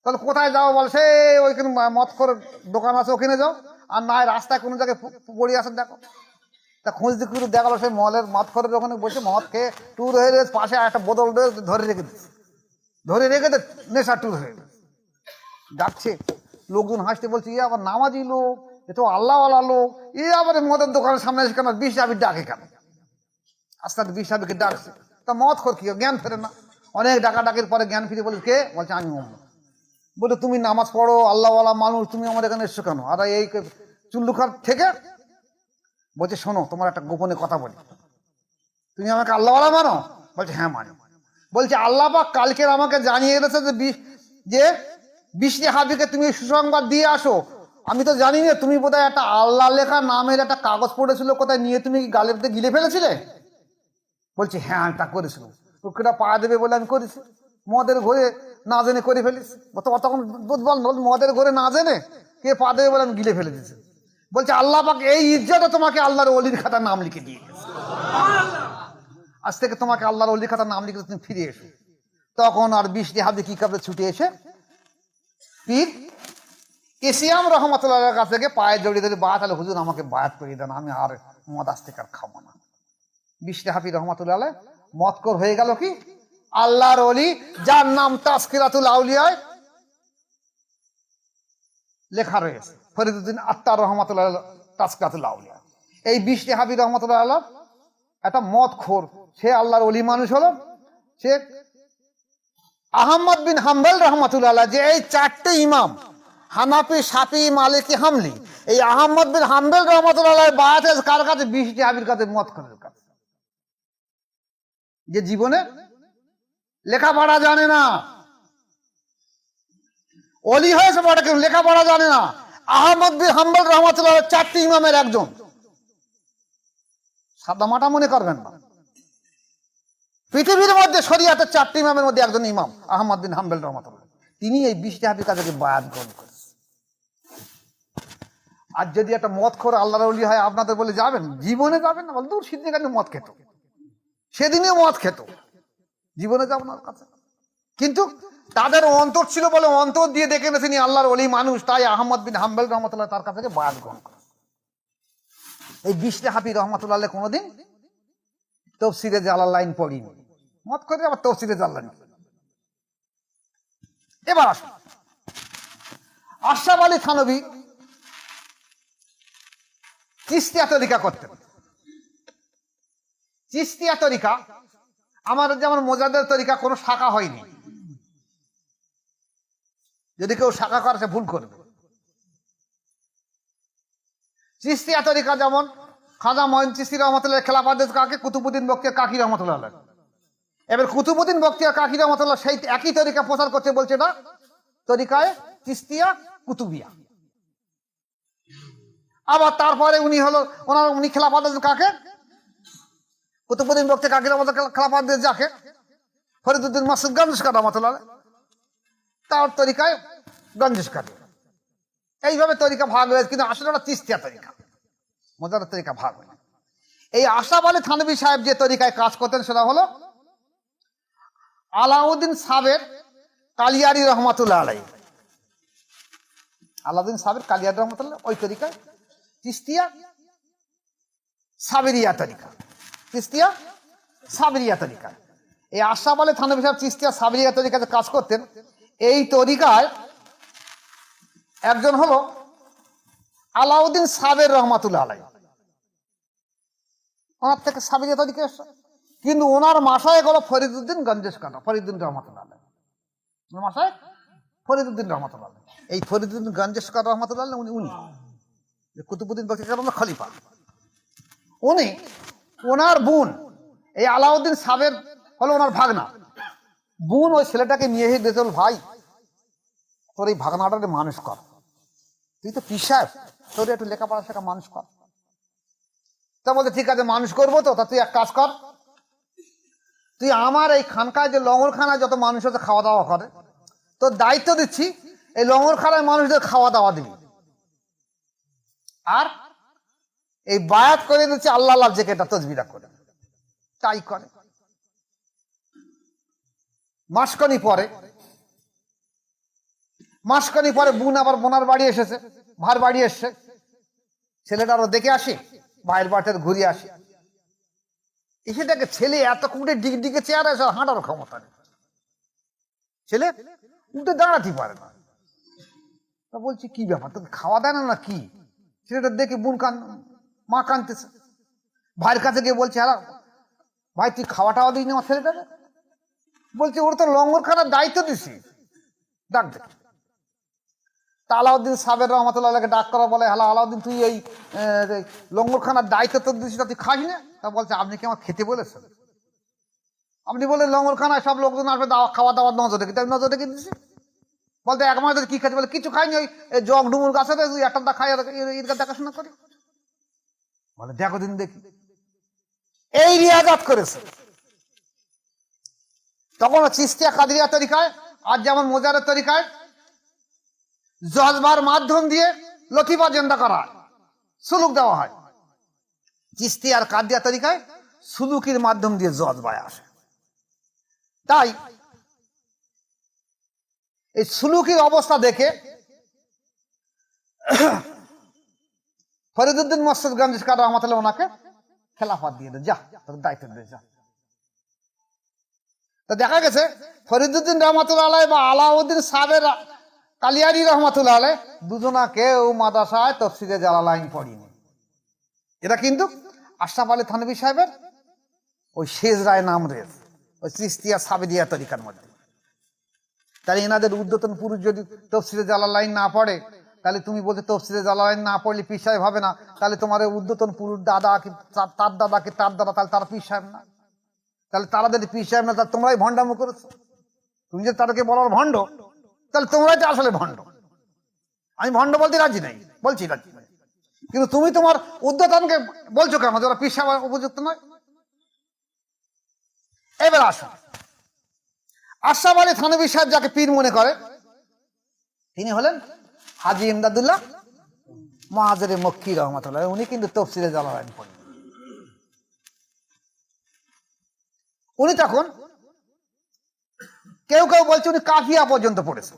তাহলে কোথায় যাও? বল সে ওইখানে মদখোর দোকান আছে, ওখানে যাও, আর না রাস্তায় কোনো জায়গায় পড়ে আছে দেখো। তা খোঁজ দিয়ে কিন্তু দেখালো সেই মলের মদখোরের ওখানে বসে মদ খেয়ে টুর হয়ে গেছে, পাশে একটা বোতল ধরে রেখে দিচ্ছে, নেশা টুর হয়ে গেছে, ডাকছে। লোকজন হাসতে বলছে এ আবার নামাজি লোক, এ তো আল্লাহওয়ালা লোক, এ আবার মদের দোকানের সামনে এসে কেন বিশরে হাফি ডাকে কেন? আস্তে আস্তে বিশরে হাফিকে ডাকছে। তা মদখোর কি জ্ঞান ফেরে না, অনেক ডাকাডাকির পরে জ্ঞান ফিরে বলে কে? বলছে আমি মোহাম্মদ। বলে তুমি নামাজ পড়ো, আল্লাহওয়ালা মানুষ, তুমি আমার এখানে এসছো কেন? আর এই চুল্লুখার থেকে বলছে শোনো তোমার একটা গোপনে কথা বলি, তুমি আমাকে আল্লাহওয়ালা মানো? বলছে হ্যাঁ মানি। বলছে আল্লাহ পাক কালকে আমাকে জানিয়ে গেছে যে বিশরে হাফিকে তুমি সুসংবাদ দিয়ে আসো। আমি তো জানি না, তুমি বোধহয় একটা আল্লাহ লেখা নামের একটা কাগজ পড়েছিল, কোথায় নিয়ে তুমি গালের মধ্যে গিলে ফেলেছিলে। বলছি হ্যাঁ আমি তা করেছিলাম। ওকেটা পা দেবে বলে আমি করেছি, মদের ঘরে না জেনে করে ফেলিস। তখন বল মদের ঘরে না জেনে কে পা দেবে বলে আমি গিলে ফেলে দিয়েছি। বলছে আল্লাহ পাক এই ইজ্জতে তোমাকে আল্লাহর ওলির খাতার নাম লিখে দিয়ে গেছে, আজ থেকে তোমাকে আল্লাহর ওলির খাতার নাম লিখে তুমি ফিরে এসো। তখন আর বৃষ্টি হাতে কি কাপড়ে ছুটে এসে পীর এসিয়াম রহমতুল্লাহর কাছে গিয়ে পায়ে জড়িয়ে ধরে বায়াত আলে হুজুর আমাকে বায়াত করিয়ে দেন, আমি আর মদ আজ থেকে আর খাবো না। বৃষ্টি হাফি রহমতুল্লাহ মতকর হয়ে গেল কি আল্লাহর ওলি, যার নাম তাজকিরাতুল আউলিয়ায় লেখা রয়েছে, ফরিদুদ্দিন আত্মার রহমতুল্লাহ তাজকিরাতুল আউলিয়া। এই বৃষ্টি হাফি রহমতুল্লাহ একটা মদখোর, সে আল্লাহর ওলি মানুষ হলো। সে আহমদ বিন হাম্বল রহমতুল্লাহ, যে এই চারটে ইমাম হানাফি শাফি মালিকি হামলি, এই আহমদ বিন হাম্বল রহমতুল্লাহ বায়াত কার কাছে? বৃষ্টি হাফির কাছে, মদখোরের কাছে, যে জীবনে লেখাপড়া জানে না, অলি হয়েছে বটে কেউ লেখাপড়া জানে না। আহমদ বিন হাম্বল রহমতুল্লাহ চারটি ইমামের একজন, সাদা মাটা মনে করবেন না। পৃথিবীর মধ্যে শরিয়াতের চারটি ইমামের মধ্যে একজন ইমাম আহমদ বিন হাম্বল রহমতুল্লাহ, তিনি এই বৃষ্টি হাফির কাছে বায়াত গ্রহণ করেছেন। আর যদি একটা মদখোর আল্লাহর ওলি হয়, আপনাদের বলে যাবেন? জীবনে যাবেন না। বল দূর, সিদ্দিকানি মদ খেত, সেদিনে মদ খেত, জীবনে যাব না কাছে। কিন্তু তাদের অন্তর ছিল বলে অন্তর দিয়ে দেখে নিয়েছেন আল্লাহর ওলি মানুষ, তাই আহমদ বিন হাম্বল রহমতুল্লাহ তার কাছে বায়াত গ্রহণ করে। এই বৃষ্টি হাফি রহমতুল্লাহ কোনোদিন তাফসীরে জালালাইন পড়িনি, মত করে আবার তাফসীরে জালালাইন। এবার আসুন, আশরাফ আলী থানভী চিশতিয়া তরিকা করতেন। চিশতিয়া তরিকা আমাদের যেমন মোজাদ্দেদ তরিকা কোনো শাখা হয়নি, যদি কেউ শাখা করে সে ভুল করবে। চিশতিয়া তরিকা যেমন খাজা মঈন চিশতি রহমতুল্লাহ খেলাফত কাকে, কুতুবুদ্দিন বখতিয়ার কাকি রহমতুল্লাহ। এবার কুতুবুদ্দিন বখতিয়ার কাকি রহমতুল্লাহ সেই একই তরিকা প্রচার করছে, বলছে না তরিকায় চিশতিয়া কুতুবিয়া। আবার তারপরে উনি খেলাফত কাকে, কুতুবুদ্দিন বখতিয়ার কাকি রহমতুল্লাহ খেলাফত যাকে ফরিদুদ্দিন মাসুদ গঞ্জেশকার রহমতুল্লাহ, তার তরিকায় গঞ্জেশকার। এইভাবে তরিকা ভাগ হয়েছে, কিন্তু আসলে ওটা চিশতিয়া তরিকা, মোজাদ্দেদ তরিকা ভাগ হয় না। এই আশরাফ আলী থানভী সাহেব যে তরিকায় কাজ করতেন সেটা হলো আলাউদ্দিন সাবের কালিয়ারি রহমতুল্লাহ আলাই। আলাউদ্দিন সাবের কালিয়ারি রহমতুল্লাহ ওই তরিকায় চিশতিয়া সাবেরিয়া তরিকা, চিশতিয়া সাবেরিয়া তরিকা। এই আশরাফ আলী থানভী সাহেব চিশতিয়া সাবেরিয়া তরিকাতে কাজ করতেন। এই তরিকায় একজন হলো আলাউদ্দিন সাবের রহমাতুল্লাহ আলাই, ওনার থেকে সাবেরিয়া তরিকা এসছে। কিন্তু ওনার মাসায়েখ হলো ফরিদুদ্দিন গঞ্জেশকার, ফরিদুদ্দিন রহমাতুল্লাহ আলাই, ওনার মাসায়েখ ফরিদুদ্দিন রহমাতুল্লাহ আলাই। এই ফরিদুদ্দিন গঞ্জেশকার রহমাতুল্লাহ উনি কুতুবুদ্দিন বখতিয়ার খলিফা। উনি ওনার বোন এই আলাউদ্দিন সাবের হলো ওনার ভাগনা। বোন ওই ছেলেটাকে নিয়ে দিয়েছে, ভাই তোর এই ভাগনাটাকে মানুষ কর, তুই তো পীর সাহেব, তোর একটু লেখাপড়া শেখা মানুষ কর। তা বলতে ঠিক আছে মানুষ করবো তো, তা তুই এক কাজ কর, তুই আমার এই খানকায় যে লঙ্গরখানায় যত মানুষ আছে খাওয়া দাওয়া করে, তোর দায়িত্ব দিচ্ছি এই লঙ্গরখানায় মানুষদের খাওয়া দাওয়া দিবি, আর এই বায়াত করে দিচ্ছি আল্লাহ আল্লাহ যে এটা তসবিরা করে। তাই করে। মাসখানি পরে বোন আবার বোনার বাড়ি এসেছে, ভাইয়ের বাড়ি এসছে, ছেলেটারও দেখে আসি, ভাইয়ের বাড়িতে ঘুরিয়ে আসি। এসে দেখে ছেলে এত কুটে ডিগে চেয়ারে এসে হাঁটার ক্ষমতা নেই, ছেলে উঠে দাঁড়াতে পারে না। তা বলছি কি ব্যাপার, তোকে খাওয়া দেয় না কি? ছেলেটা দেখে মা কাঁদতেছে, ভাইয়ের কাছে গিয়ে বলছে হ্যাঁ ভাই তুই খাওয়া টাওয়া দিস না আমার ছেলেটাকে? বলছে ওর তো লঙ্গরখানার দায়িত্ব দিছি, ডাক দে। তা আলাউদ্দিন সাবের রহমতুল্লাহকে ডাক করা, বলে হ্যালো আলাউদ্দিন তুই এই লঙ্গরখানার দায়িত্ব তো দিচ্ছিস, তুই খাস না? তা বলছে আপনি কি আমার খেতে বলেছেন? আপনি বললেন লঙ্গরখানায় সব লোকজন আসবে, খাওয়া দাওয়ার নজর রেখে, তাই নজর রেখে দিচ্ছি। বলতে এক মাস কি খাচ্ছে? বলে কিছু খাইনি, ওই জগ ডুমুর গাছে একটা খাই ঈদগাহ দেখাশোনা করি। বলে দেখো দিন দেখি। এই রিয়াজাত করেছে, তখন চিস্তিয়া কাদিরিয়া তরিকায়, আর যেমন মোজারের তরিকায় জজবার মাধ্যম দিয়ে লতিফা জেন্দা করা হয়, সুলুক দেওয়া হয়। চিস্তি আর কাদিয়া তরিকায় সুলুকির মাধ্যম দিয়ে জজবায় আসে। তাই এই সুলুকির অবস্থা দেখে ফরিদুদ্দিন মসজিদগঞ্জ রহমতুল্লাহ ওনাকে খেলাফত দিয়ে দেয়, যা তোর দায়িত্ব দিয়ে যা। তো দেখা গেছে ফরিদুদ্দিন রহমতুল্লাহ আলাই বা আলাউদ্দিন সাবের কালিয়ারি রহমতুল্লাহ আলাই দুজনা কেউ মাদ্রাসায় তফসিরে জালালাইন পড়িনি। এটা কিন্তু আশরাফ আলী থানভী সাহেবের ওই শেষ রায় নামরের ওই চিস্তিয়া সাবেদিয়া তরিকার মধ্যে। তাহলে এনাদের উদ্যতন পুরুষ যদি তফসিরে জালালাইন না পড়ে, তাহলে তুমি বলতে তফসিরে জালালাইন না পড়লে পীর সাহেব হবে না, তাহলে তোমার উদ্যতন পুরুষ দাদা কি তার দাদা কি তার দাদা, তাহলে তারা পীর সাহেব না। তাহলে তারা যদি পীর সাহেব না, তাহলে তোমরাই ভণ্ডামো করেছো। তুমি যে তাদেরকে বলার ভণ্ড, তাহলে তোমরাই তো আসলে ভণ্ড। আমি ভণ্ড বলতে রাজি নাই, বলছি রাজি নাই, কিন্তু তুমি তোমার উদ্যতনকে বলছো কেন যারা পীর সাহেব উপযুক্ত নয়? এবার আসুন, আশরাফ আলী থানভী সাহেব যাকে পীর মনে করে, তিনি হলেন হাজী ইমদাদুল্লাহ মুহাজিরে মক্কি রহমতুল্লাহ। উনি কিন্তু তফসিরে জালালাইন পড়েন। উনি তখন কেউ কেউ বলছে উনি কাফিয়া পর্যন্ত পড়েছেন,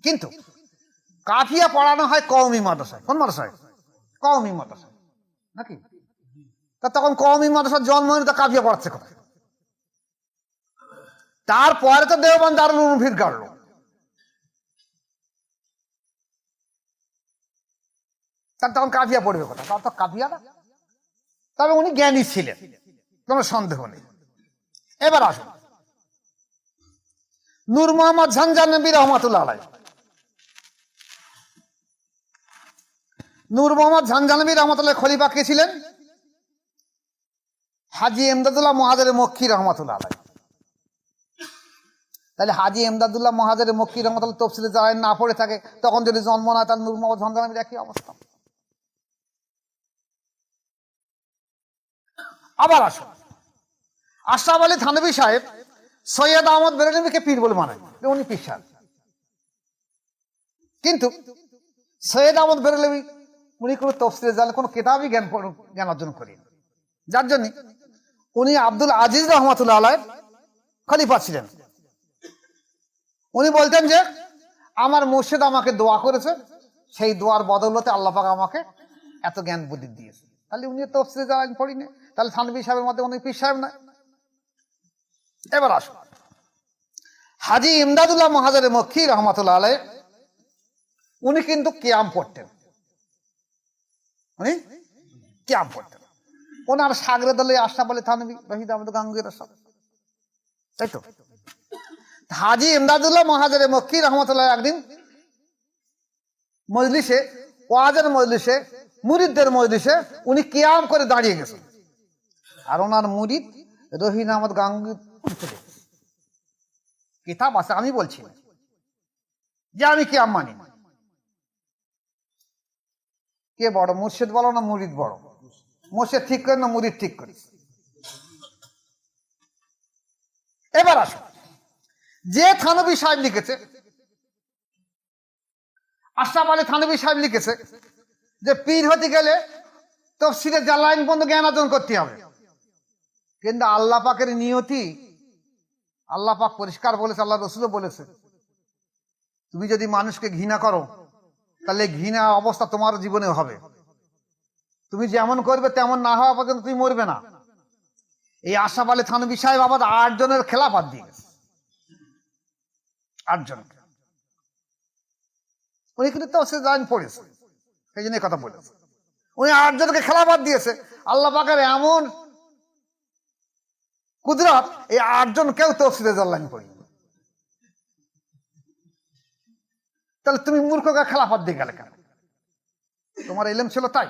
কিন্তু কাফিয়া পড়ানো হয় কওমি মাদ্রাসায়। কোন মাদ্রাসায়? কওমি মাদ্রাসায়, নাকি? তা তখন কওমি মাদ্রাসার জন্ম হয়নি, তা কাফিয়া পড়াচ্ছে কোথায়? তারপরে তো দেওবন্দ দারুল উলুম ভিড় কাটলো। তার তখন কাফিয়া পড়বে কোথায়? তার তো কাফিয়া না। তবে উনি জ্ঞানী ছিলেন, কোনো সন্দেহ নেই। এবার আসুন, নূর মোহাম্মদ ঝানজানবী রহমতুল্লাহ আলাইহ। নূর মোহাম্মদ ঝানজানবী রহমতুল্লাহ খলিফা কে ছিলেন? হাজী ইমদাদুল্লাহ মুহাজিরে মক্কি রহমতুল্লাহ আলাইহ। তাহলে হাজী ইমদাদুল্লাহ মুহাজিরে মক্কি রহমতুল্লাহ তফসিরে জালালাইন না পড়ে থাকে, তখন যদি জন্ম না, তার নূর মোহাম্মদ ঝানজানবীর একই অবস্থা। আবার আসুন, আশরাফ আলী থানভী সাহেব সৈয়দ আহমদ বেরেলভীকে পীর বলে মানেন, উনি পীর সাহেব। কিন্তু সৈয়দ আহমদ বেরেলভী উনি কোনো তফসিরে জালালাইন কোনো কিতাবই জ্ঞান অর্জন করেন, যার জন্য উনি আব্দুল আজিজ রহমতুল্লাহ আলাইহ খলিফা ছিলেন। উনি বলতেন যে আমার মুর্শিদ আমাকে দোয়া করেছে, সেই দোয়ার বদৌলতে আল্লাহ পাক আমাকে এত জ্ঞান বুদ্ধি দিয়েছে। তাহলে উনি তফসিরে জালালাইন পড়িনি, তাহলে থানভী সাহেবের মধ্যে উনি পীর সাহেব না। এবার আসুন, হাজী ইমদাদুল্লাহ মুহাজিরে মক্কি রহমতুল্লাহ আলাইহ উনি কিন্তু কিয়াম পড়তেন। উনি কিয়াম পড়তেন। ওনার শাগরেদ হলে আশরাফ আলী থানভী, রশিদ আহমদ গাঙ্গুহিরা সব, তাই তো? হাজী ইমদাদুল্লাহ মুহাজিরে মক্কি রহমতুল্লাহ একদিন মজলিসে, ওয়াজের মজলিসে, মুরিদদের মজলিসে উনি কিয়াম করে দাঁড়িয়ে গেছেন, আর ওনার মুরিদ রশিদ আহমদ গাঙ্গুহি কিতাব আছে, আমি বলছি যে আমি কিয়াম মানি। কে বড়, মুর্শিদ বলো না মুরিদ বড়? মুর্শিদ ঠিক করে না মুরিদ ঠিক করে? এবার আসো, যে থানভী সাহেব লিখেছে, আশরাফ আলী থানভী সাহেব লিখেছে যে পীর হতে গেলে তফসিরে জালালাইন পর্যন্ত জ্ঞান অর্জন করতে হবে, কিন্তু আল্লাহ পাকের নিয়তি, আল্লাহ পাক পরিষ্কার বলেছে, আল্লাহ রসুলও বলেছে, তুমি যদি মানুষকে ঘৃণা করো, তাহলে ঘৃণা অবস্থা তোমার জীবনে হবে। তুমি যেমন করবে তেমন না হওয়া পর্যন্ত তুমি মরবে না। এই আশরাফ আলী থানভী সাহেব আবার 8 জনের খেলাফত দিয়ে গেছে, 8 জন। উনি কিন্তু তফসিরে জালালাইন পড়েছে, সেই জন্য কথা বলেছে। উনি 8 জনকে খেলাফত দিয়েছে। আল্লাহ পাকের এমন কুদরত, এই 8 জন কেউ তফসিরে জালালাইন পড়ি। তাহলে তুমি মূর্খকে খেলাফত দিয়ে গেলে কেন? তোমার ইলম ছিল তাই?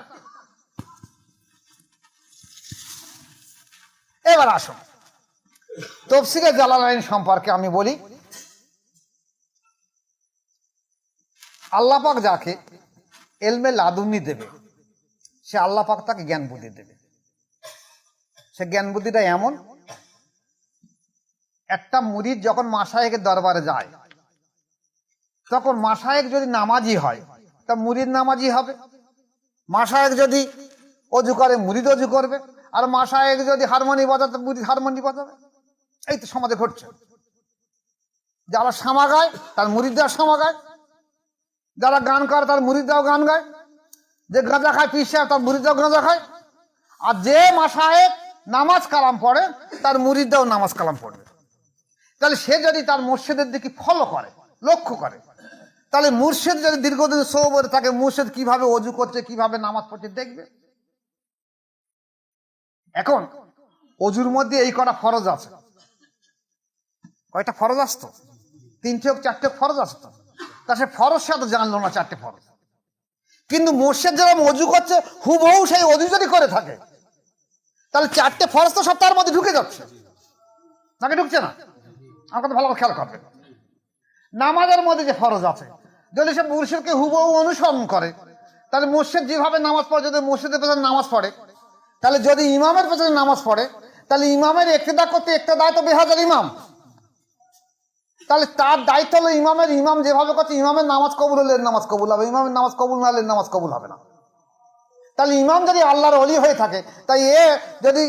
এবার আসুন, তফসিরে জালালাইন সম্পর্কে আমি বলি। আল্লাহ পাক যাকে ইলমে লাদুন্নি দেবে, সে আল্লাহ পাক তাকে জ্ঞান বুদ্ধি দেবে। সে জ্ঞান বুদ্ধিটা এমন একটা মুরিদ যখন মাশায়েখের দরবারে যায়, তখন মাশায়েখ যদি নামাজি হয় তা মুরিদ নামাজি হবে, মাশায়েখ যদি অজু করে মুরিদ অজু করবে, আর মাশায়েখ যদি হারমোনি বাজাতে মুরিদ হারমোনি বাজাবে। এই তো সমাজে ঘটছে। যারা সামা গায় তার মুরিদরা সামা গায়, যারা গান করে তার মুরিদরাও গান গায়, যে গাঁজা খায় পীর সাহেব তার মুরিদরাও গাঁজা খায়, আর যে মাশায়েখ নামাজ কালাম পড়ে তার মুরিদরাও নামাজ কালাম পড়বে। তাহলে সে যদি তার মুর্শিদের দিকে ফলো করে, লক্ষ্য করে, তাহলে মুর্শিদ যদি দীর্ঘদিন সোবরে থাকে, মুর্শিদ কিভাবে অজু করছে, কিভাবে নামাজ পড়ছে দেখবে। এখন অজুর মধ্যে এই কটা ফরজ আছে। কয়টা ফরজ আসতো? 3টে 4টে ফরজ আসতো। তা সে ফরজ সাথে জানলো না 4টে ফরজ। কিন্তু মুর্শিদ যেরকম অজু করছে হুবহু সেই অজু যদি করে থাকে, তাহলে 4টে ফরজ তো সব তার মধ্যে ঢুকে যাচ্ছে, নাকি ঢুকছে না? আমার কথা ভালো করে খেয়াল করবে। নামাজের মধ্যে যে ফরজ আছে, যদি সে মুর্শিদকে হুবহু অনুসরণ করে, তাহলে মুর্শিদ যেভাবে নামাজ পড়ে, যদি মুর্শিদের পেছনে নামাজ পড়ে, তাহলে যদি ইমামের পেছনে নামাজ পড়ে, তাহলে ইমামের ইক্তেদা করতে ইক্তেদায় তো বেহাজার ইমাম। তাহলে তার দায়িত্ব হলো ইমামের, ইমাম যেভাবে করছে ইমামের নামাজ কবুল হলে নামাজ কবুল হবে, ইমামের নামাজ কবুল না হলে নামাজ কবুল হবে না। তাহলে ইমাম যদি আল্লাহর ওলি হয়ে থাকে, তাই এ যদি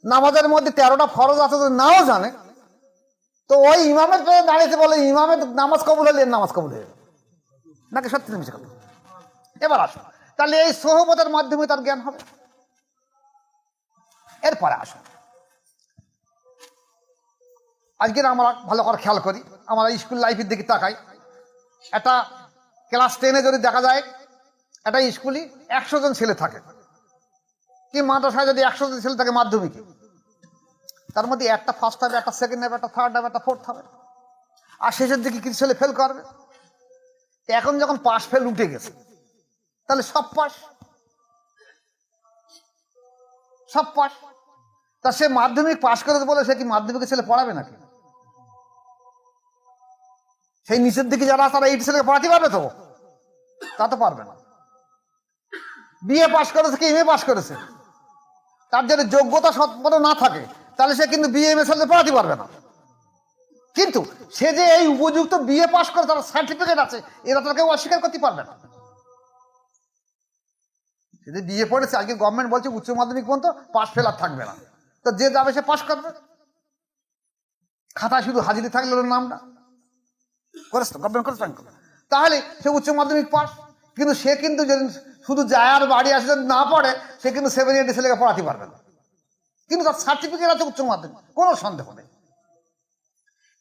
নামাজের মধ্যে 13টা ফরজ আছে যদি নাও জানে, তো ওই ইমামের পেছনে দাঁড়িয়েছে বলে ইমামের নামাজ কবুল হলে নামাজ কবুল হয়ে যাবে, নাকি সত্যি মিশে কথা? এবার আসো, তাহলে এই সোহবতের মাধ্যমে তার জ্ঞান হবে। এরপরে আসো, আজকের আমরা ভালো করে খেয়াল করি, আমরা স্কুল লাইফের দিকে তাকাই। একটা ক্লাস 10-এ যদি দেখা যায় একটা স্কুলে 100 জন ছেলে থাকে, কি মাদ্রাসায় যদি 100 জন ছেলে থাকে মাধ্যমিকে, তার মধ্যে একটা ফার্স্ট হবে, একটা সেকেন্ড হবে, একটা থার্ড হবে, একটা ফোর্থ হবে, আর শেষের দিকে কিছু ছেলে ফেল করবে। এখন যখন পাস ফেল উঠে গেছে, তাহলে সব পাস, সব পাস। তা সে মাধ্যমিক পাস করেছে বলে সে কি মাধ্যমিকের ছেলে পড়াবে নাকি? সেই নিচের দিকে যারা তারা 8 ছেলেকে পড়াতে পারবে তো? তা তো পারবে না। বিএ পাস করেছে কি এমএ পাস করেছে, তার যদি যোগ্যতা সম্পন্ন না থাকে, তাহলে সে কিন্তু বিএ এমএ ছেলেকে পড়াতে পারবে না। কিন্তু সে যে এই উপযুক্ত বিএ পাস করে তার সার্টিফিকেট আছে, এরা তো কেউ অস্বীকার করতে পারবে না। সে যে বিএ পড়েছে, আজকে গভর্নমেন্ট বলছে উচ্চ মাধ্যমিক পর্যন্ত পাস ফেল আর থাকবে না, তো যে যাবে সে পাস করবে। খাতায় শুধু হাজিরি থাকলে ওর নামটা করেছে তো, গভর্নমেন্ট করেছে। তাহলে সে উচ্চ মাধ্যমিক পাস, কিন্তু সে কিন্তু যদি শুধু যায় আর বাড়ি আসে যদি না পড়ে, সে কিন্তু 7-8 ছেলেকে পড়াতে পারবে না। কিন্তু তার সার্টিফিকেট আছে উচ্চ মাধ্যমিক, কোনো সন্দেহ নেই।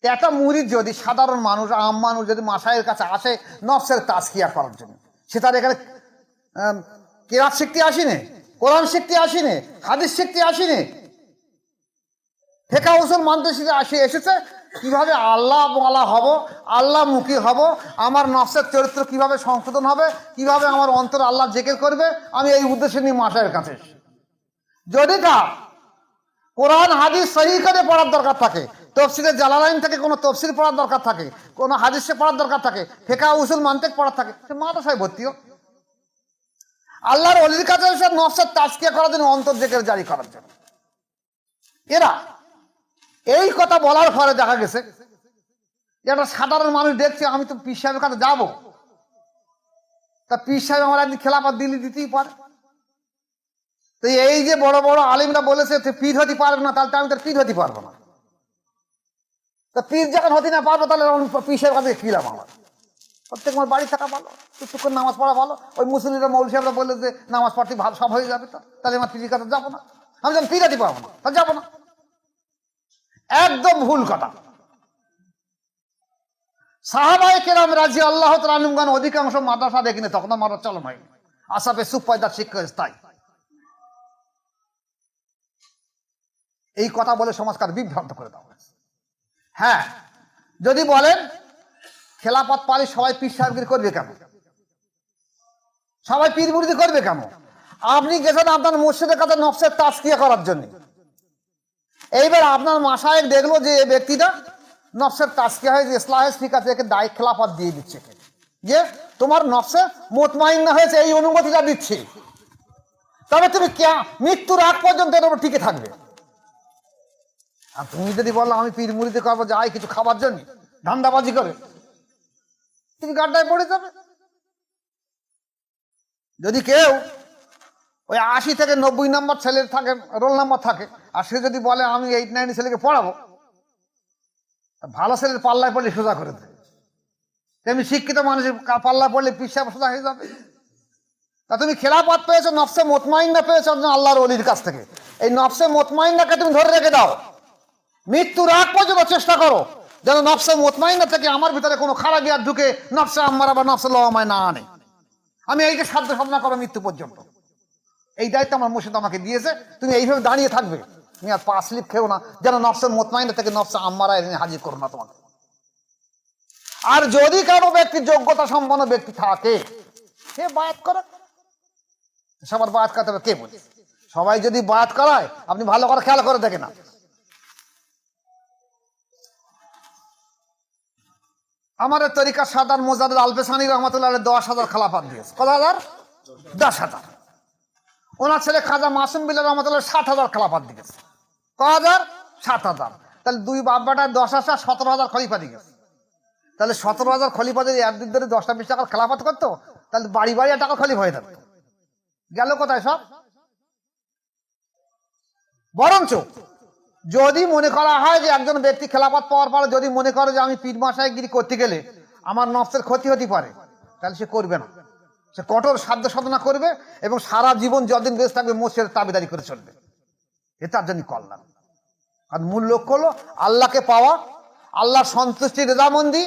একটা মুরিদ যদি সাধারণ মানুষ, আম মানুষ যদি মাশায়েখের কাছে আসে নফসের তাজকিয়া করার জন্য, সে তার এখানে কেরাত শিখতে আসেনি, কোরআন শিখতে আসেনি, হাদিস শিখতে আসেনি, ফিকহ উসুল মানতে এসেছে কিভাবে আল্লাহ ওয়ালা হব, আল্লাহ মুখী হব, আমার নফসের চরিত্র কিভাবে সংশোধন হবে, কিভাবে আমার অন্তর আল্লাহ জিকির করবে, আমি এই উদ্দেশ্যে নিয়ে মাশায়েখের কাছে এসেছি। যদি তা কোরআন হাদিস সহিহ করে পড়ার দরকার থাকে, তফসিরে জালালাইন থেকে কোনো তফসির পড়ার দরকার থাকে, কোনো হাদিসে পড়ার দরকার থাকে, ফিকহ উসুল মানতে পড়ার থাকে, সে মাদ্রাসায় ভর্তি হোক। আল্লাহর ওলির কাছে এসে নফসের তাজকিয়া করার জন্য, অন্তর জিকির জারি করার জন্য। এরা এই কথা বলার ফলে দেখা গেছে যে একটা সাধারণ মানুষ দেখছে আমি তো পীর সাহেবের কাছে যাবো, তা পীর সাহেব আমার একদিন খেলাফত দিতেই পারে। তো এই যে বড় বড় আলিমরা বলেছে পীর হতে পারবে না, তাহলে আমি তার পীর হতে পারবো না। তা পীর যখন হতে না পারবো, তাহলে পীর সাহেবের কাছে কি লাভ আমার? প্রত্যেক আমার বাড়ি থাকা ভালো, টুকটুক করে নামাজ পড়া ভালো। ওই মুসলিমরা মৌল সাহেবরা বললে যে নামাজ পড়তে ভালো সব হয়ে যাবে, তাহলে আমার পীরের কাছে যাবো না, আমি যখন পীর হতে পারবো না তাহলে যাবো না। একদম ভুল কথা। সাহাবায়ে কেরাম রাদিয়াল্লাহু তাআলা আনহুগণ অধিকাংশ মাদ্রাসা দেখিনি, তখন মাদ্রাসা চলন হয়নি, আসাবে সুপায়দার শিক্ষা স্থায়ী। এই কথা বলে সমাজকে বিভ্রান্ত করে দেওয়া হয়েছে। হ্যাঁ, যদি বলেন খেলাফত পালি সবাই পীর সাহেবগিরি করবে কেন, সবাই পীর মুরিদি করবে কেন? আপনি গেছেন আপনার মুর্শিদের কাছে নফসের তাজকিয়া করার জন্য, এইবার আপনার মাশায়েখ দেখলো যে এই ব্যক্তিটা নফসের তাজকিয়া হয়েছে, ইসলাহে ঠিক আছে, একে দায় খেলাফত দিয়ে দিচ্ছে, যে তোমার নফসে মুতমাইন্না হয়েছে এই অনুমতিটা দিচ্ছি, তবে তুমি মৃত্যুর আগ পর্যন্ত এর উপর টিকে থাকবে। আর তুমি যদি বলো আমি পীর মুড়িতে করবো যাই কিছু খাবার জন্য, ধান্দাবাজি করে, তুমি গাড্ডায় পড়ে যাবে। যদি কেউ ওই 80 থেকে 90 নম্বর ছেলের থাকে, রোল নাম্বার থাকে, আর সে যদি বলে আমি 8, 9 ছেলেকে পড়াবো, ভালো ছেলের পাল্লায় পড়লে সোজা করে দেবে। তেমনি শিক্ষিত মানুষের পাল্লায় পড়লে পিসাব সোজা হয়ে যাবে। তা তুমি খেলাফত পেয়েছো, নফসে মুতমাইন্না পেয়েছো একজন আল্লাহর ওলির কাছ থেকে। এই নফসে মুতমাইন্নাকে তুমি ধরে রেখে দাও, মৃত্যুর আগ পর্যন্ত চেষ্টা করো যেন নফসে মুতমাইন্না থেকে আমার ভিতরে কোনো খারাপিয়াত ঢুকে নফসে আম্মারা বা নফসে লওয়ামায় না আনে। আমি এইটা সাধ্য সাধনা করো মৃত্যু পর্যন্ত। এই দায়িত্ব আমার মুর্শিদ আমাকে দিয়েছে। তুমি এইভাবে দাঁড়িয়ে থাকবে, তুমি আর পা স্লিপ খেও না যেন নফসে মুতমাইন্না থেকে নফসে আম্মারা এনে হাজির করো না তোমাকে। আর যদি কারো ব্যক্তি যোগ্যতা সম্পন্ন ব্যক্তি থাকে, সে বায়াত করে। সবার বায়াত করতে হবে কে বলে? সবাই যদি বায়াত করায়, আপনি ভালো করে খেয়াল করে দেখে না, আমাদের তরিকা সাদার মোজাদ্দেদ আলপেসানি রহমতুল্লাহ 10,000 খেলাফত দিয়েছে। কত হাজার? 10,000। ওনার ছেলে খাজা মাসুম বিল্লাহ রহমতুল্লাহ 60,000 খেলাফত দিয়েছে। কত হাজার? 7,000। তাহলে দুই বাব্বাটার 10,000, 17,000 খলিফা দিয়েছে। তাহলে 17,000 খলিফা যদি একদিক ধরে 10টা-20 টাকার খেলাফত করতো, তাহলে বাড়ি বাড়ি টাকা খলিফা হয়ে থাকতো। গেল কোথায় সব? বরঞ্চ যদি মনে করা হয় যে একজন ব্যক্তি খেলাফত পাওয়ার পরে যদি মনে করে যে আমি পীর মাশায়েখগিরি করতে গেলে আমার নফসের ক্ষতি হতে পারে, তাহলে সে করবে না। সে কঠোর সাধ্য সাধনা করবে এবং সারা জীবন যতদিন বেঁচে থাকবে মসজিদের তাবেদারি করে চলবে। এ তার জন্য কল্যাণ। কারণ মূল লক্ষ্য হলো আল্লাহকে পাওয়া, আল্লাহর সন্তুষ্টি, রেজামন্দি,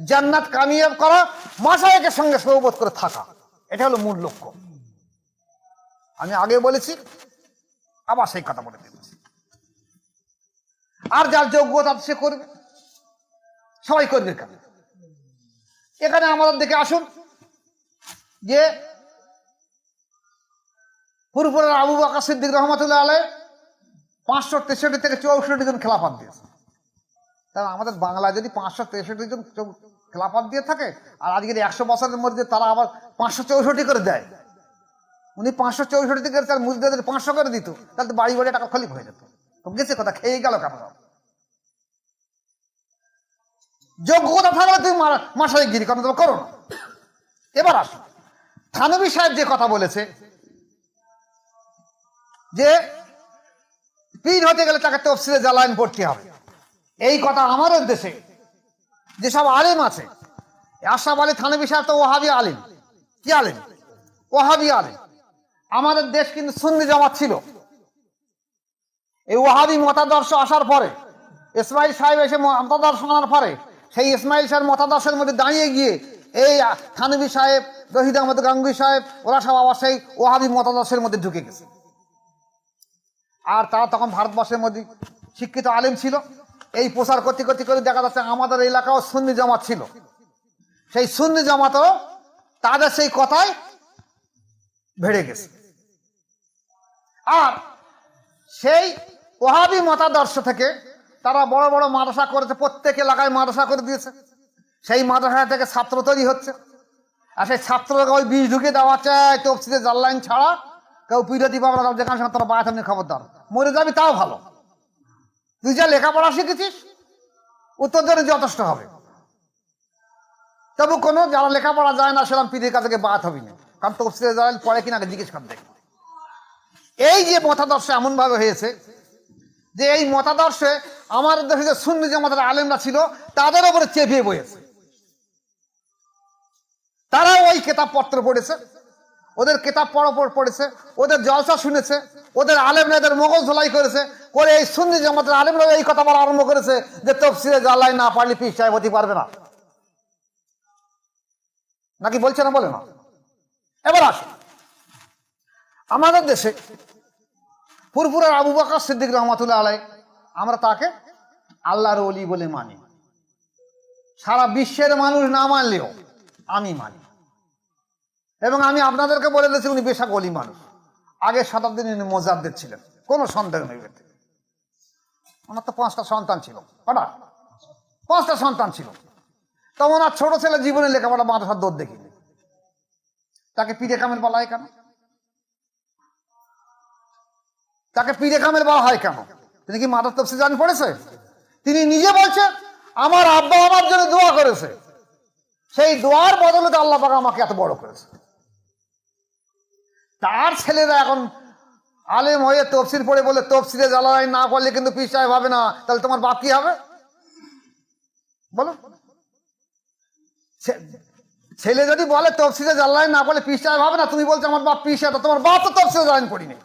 জান্নাত কামিয়াব করা, মাশায়েখের সঙ্গে সহবত করে থাকা। এটা হলো মূল লক্ষ্য। আমি আগে বলেছি, আবার সেই কথা বলে দিচ্ছি। আর যার যোগ্যতা সে করবে, সবাই করবে। কেন? এখানে আমাদের দিকে আসুন যে ফুরফুরার আবু বকর সিদ্দিক রহমতুল্লাহ আলাইহি 563 থেকে 64 জন খেলাফত দিয়েছে। তাহলে আমাদের বাংলায় যদি 563 জন খেলাফত দিয়ে থাকে, আর আজকের 100 বছরের মধ্যে তারা আবার 564 করে দেয়, উনি 564 থেকে তার মুজদাদের 500 করে দিত, তাহলে তো বাড়ি বাড়ি টাকা খলিফ হয়ে যেত। তো গেছে কথা, খেয়ে গেল কেন? যোগ্যতা থাকলে তুমি মাশায়েখগিরি করো না। এবার আসো, থানভী সাহেব যে কথা বলেছে যে পীর হতে গেলে তাকে তাফসীরে জালালাইন পড়তে হবে, এই কথা আমাদের দেশে যেসব আলেম আছে, আশরাফ আলী থানভী সাহেব তো ওয়াহাবি আলেম। কি আলেম? ওয়াহাবি আলেম। আমাদের দেশ কিন্তু সুন্নি জামাত ছিল। এই ওয়াহাবি মতাদর্শ আসার পরে, ইসমাইল সাহেব এসে মতাদর্শ আনার পরে, সেই ইসমাইল সাহেব মতাদর্শের মধ্যে দাঁড়িয়ে গিয়ে এই থানভী সাহেব, রহিদ আহমদ গাঙ্গুহি সাহেব, ওরা সব আবার সেই ওয়াহাবি মতাদর্শের মধ্যে ঢুকে গেছে। আর তারা তখন ভারতবর্ষের মধ্যে শিক্ষিত আলেম ছিল। এই প্রচার করতে করতে করে দেখা যাচ্ছে আমাদের এলাকাও সুন্নি জামাত ছিল। সেই সুন্নি জামাতও তাদের সেই কথায় ভেড়ে গেছে। আর সেই ওয়াহাবি মতাদর্শ থেকে তারা বড় বড় মাদ্রাসা করেছে, প্রত্যেক এলাকায় মাদ্রাসা করে দিয়েছে। সেই মাদ্রাসা থেকে ছাত্র তৈরি হচ্ছে, আর সেই ছাত্রকে ওই বীজ ঢুকিয়ে দেওয়া চায় তাফসীরে জালালাইন ছাড়া কেউ পীরতি পাবে না। যেখানে তারা বায়াত এমনি খবরদার, মরে যাবি তাও ভালো, তুই যা লেখাপড়া শিখেছিস উত্তর জন্য যথেষ্ট হবে। তবু কোনো যারা লেখাপড়া যায় না সেরকম পীরের কাছ থেকে বায়াত হবি না, কারণ তাফসীরে জালালাইন পড়ে কিনা জিজ্ঞেস করে দেখ। এই যে মতাদর্শ এমন ভাবে হয়েছে যে এই মতাদর্শে আমাদের দেশে যে সুন্নি জামাতের আলেমরা ছিল তাদের উপরে চেপিয়ে বয়েছে। তারাও ওই কেতাব পত্র পড়েছে, ওদের কেতাব পড়েছে, ওদের জলসা শুনেছে, ওদের আলেমরা এদের মগজ ধোলাই করেছে, করে এই সুন্নি জামাতের আলেমরা এই কথা বলা আরম্ভ করেছে যে তাফসীরে জালালাইন না পারলে পীর সাহেব হতে পারবে না। নাকি বলছে না? বলে না। এবার আসুন, আমাদের দেশে ফুরফুরার আবু বকর সিদ্দিক রহমতুল্লাহ আলাইহি, আমরা তাকে আল্লাহর ওলি বলে মানি। সারা বিশ্বের মানুষ না মানলেও আমি মানি, এবং আমি আপনাদেরকে বলে দিয়েছি উনি বেশাক ওলি মানুষ। আগের শতাব্দীর উনি মুজাদ্দিদ ছিলেন, কোনো সন্দেহ নেই। ওনার তো 5টা সন্তান ছিল। কটা? 5টা সন্তান ছিল। তো ওনার ছোট ছেলে জীবনে লেখাপড়া মাদ্রাসার দৌড় দেখিনি, তাকে পীরে কামেল বলা হয় কেন? তাকে পীরে কামেল বলা হয় কেন? তিনি কি মাদার তফসির জালালাইন পড়েছে? তিনি নিজে বলছেন আমার আব্বা আমার জন্য দোয়া করেছে, সেই দোয়ার বদলে আল্লাহ পাক আমাকে এত বড় করেছে। তার ছেলেরা এখন আলেম হয়ে তফসির পড়ে বলে তফসিরে জালালাইন না পড়লে কিন্তু পীর সাহেব হবে না, তাহলে তোমার বাপ কি হবে বলো? ছেলে যদি বলে তফসিরে জালালাইন না পড়লে পীর সাহেব হবে না, তুমি বলছো আমার বাপ পীর সাহেব, তোমার বাপ তো তফসিরে জালালাইন পড়িনি,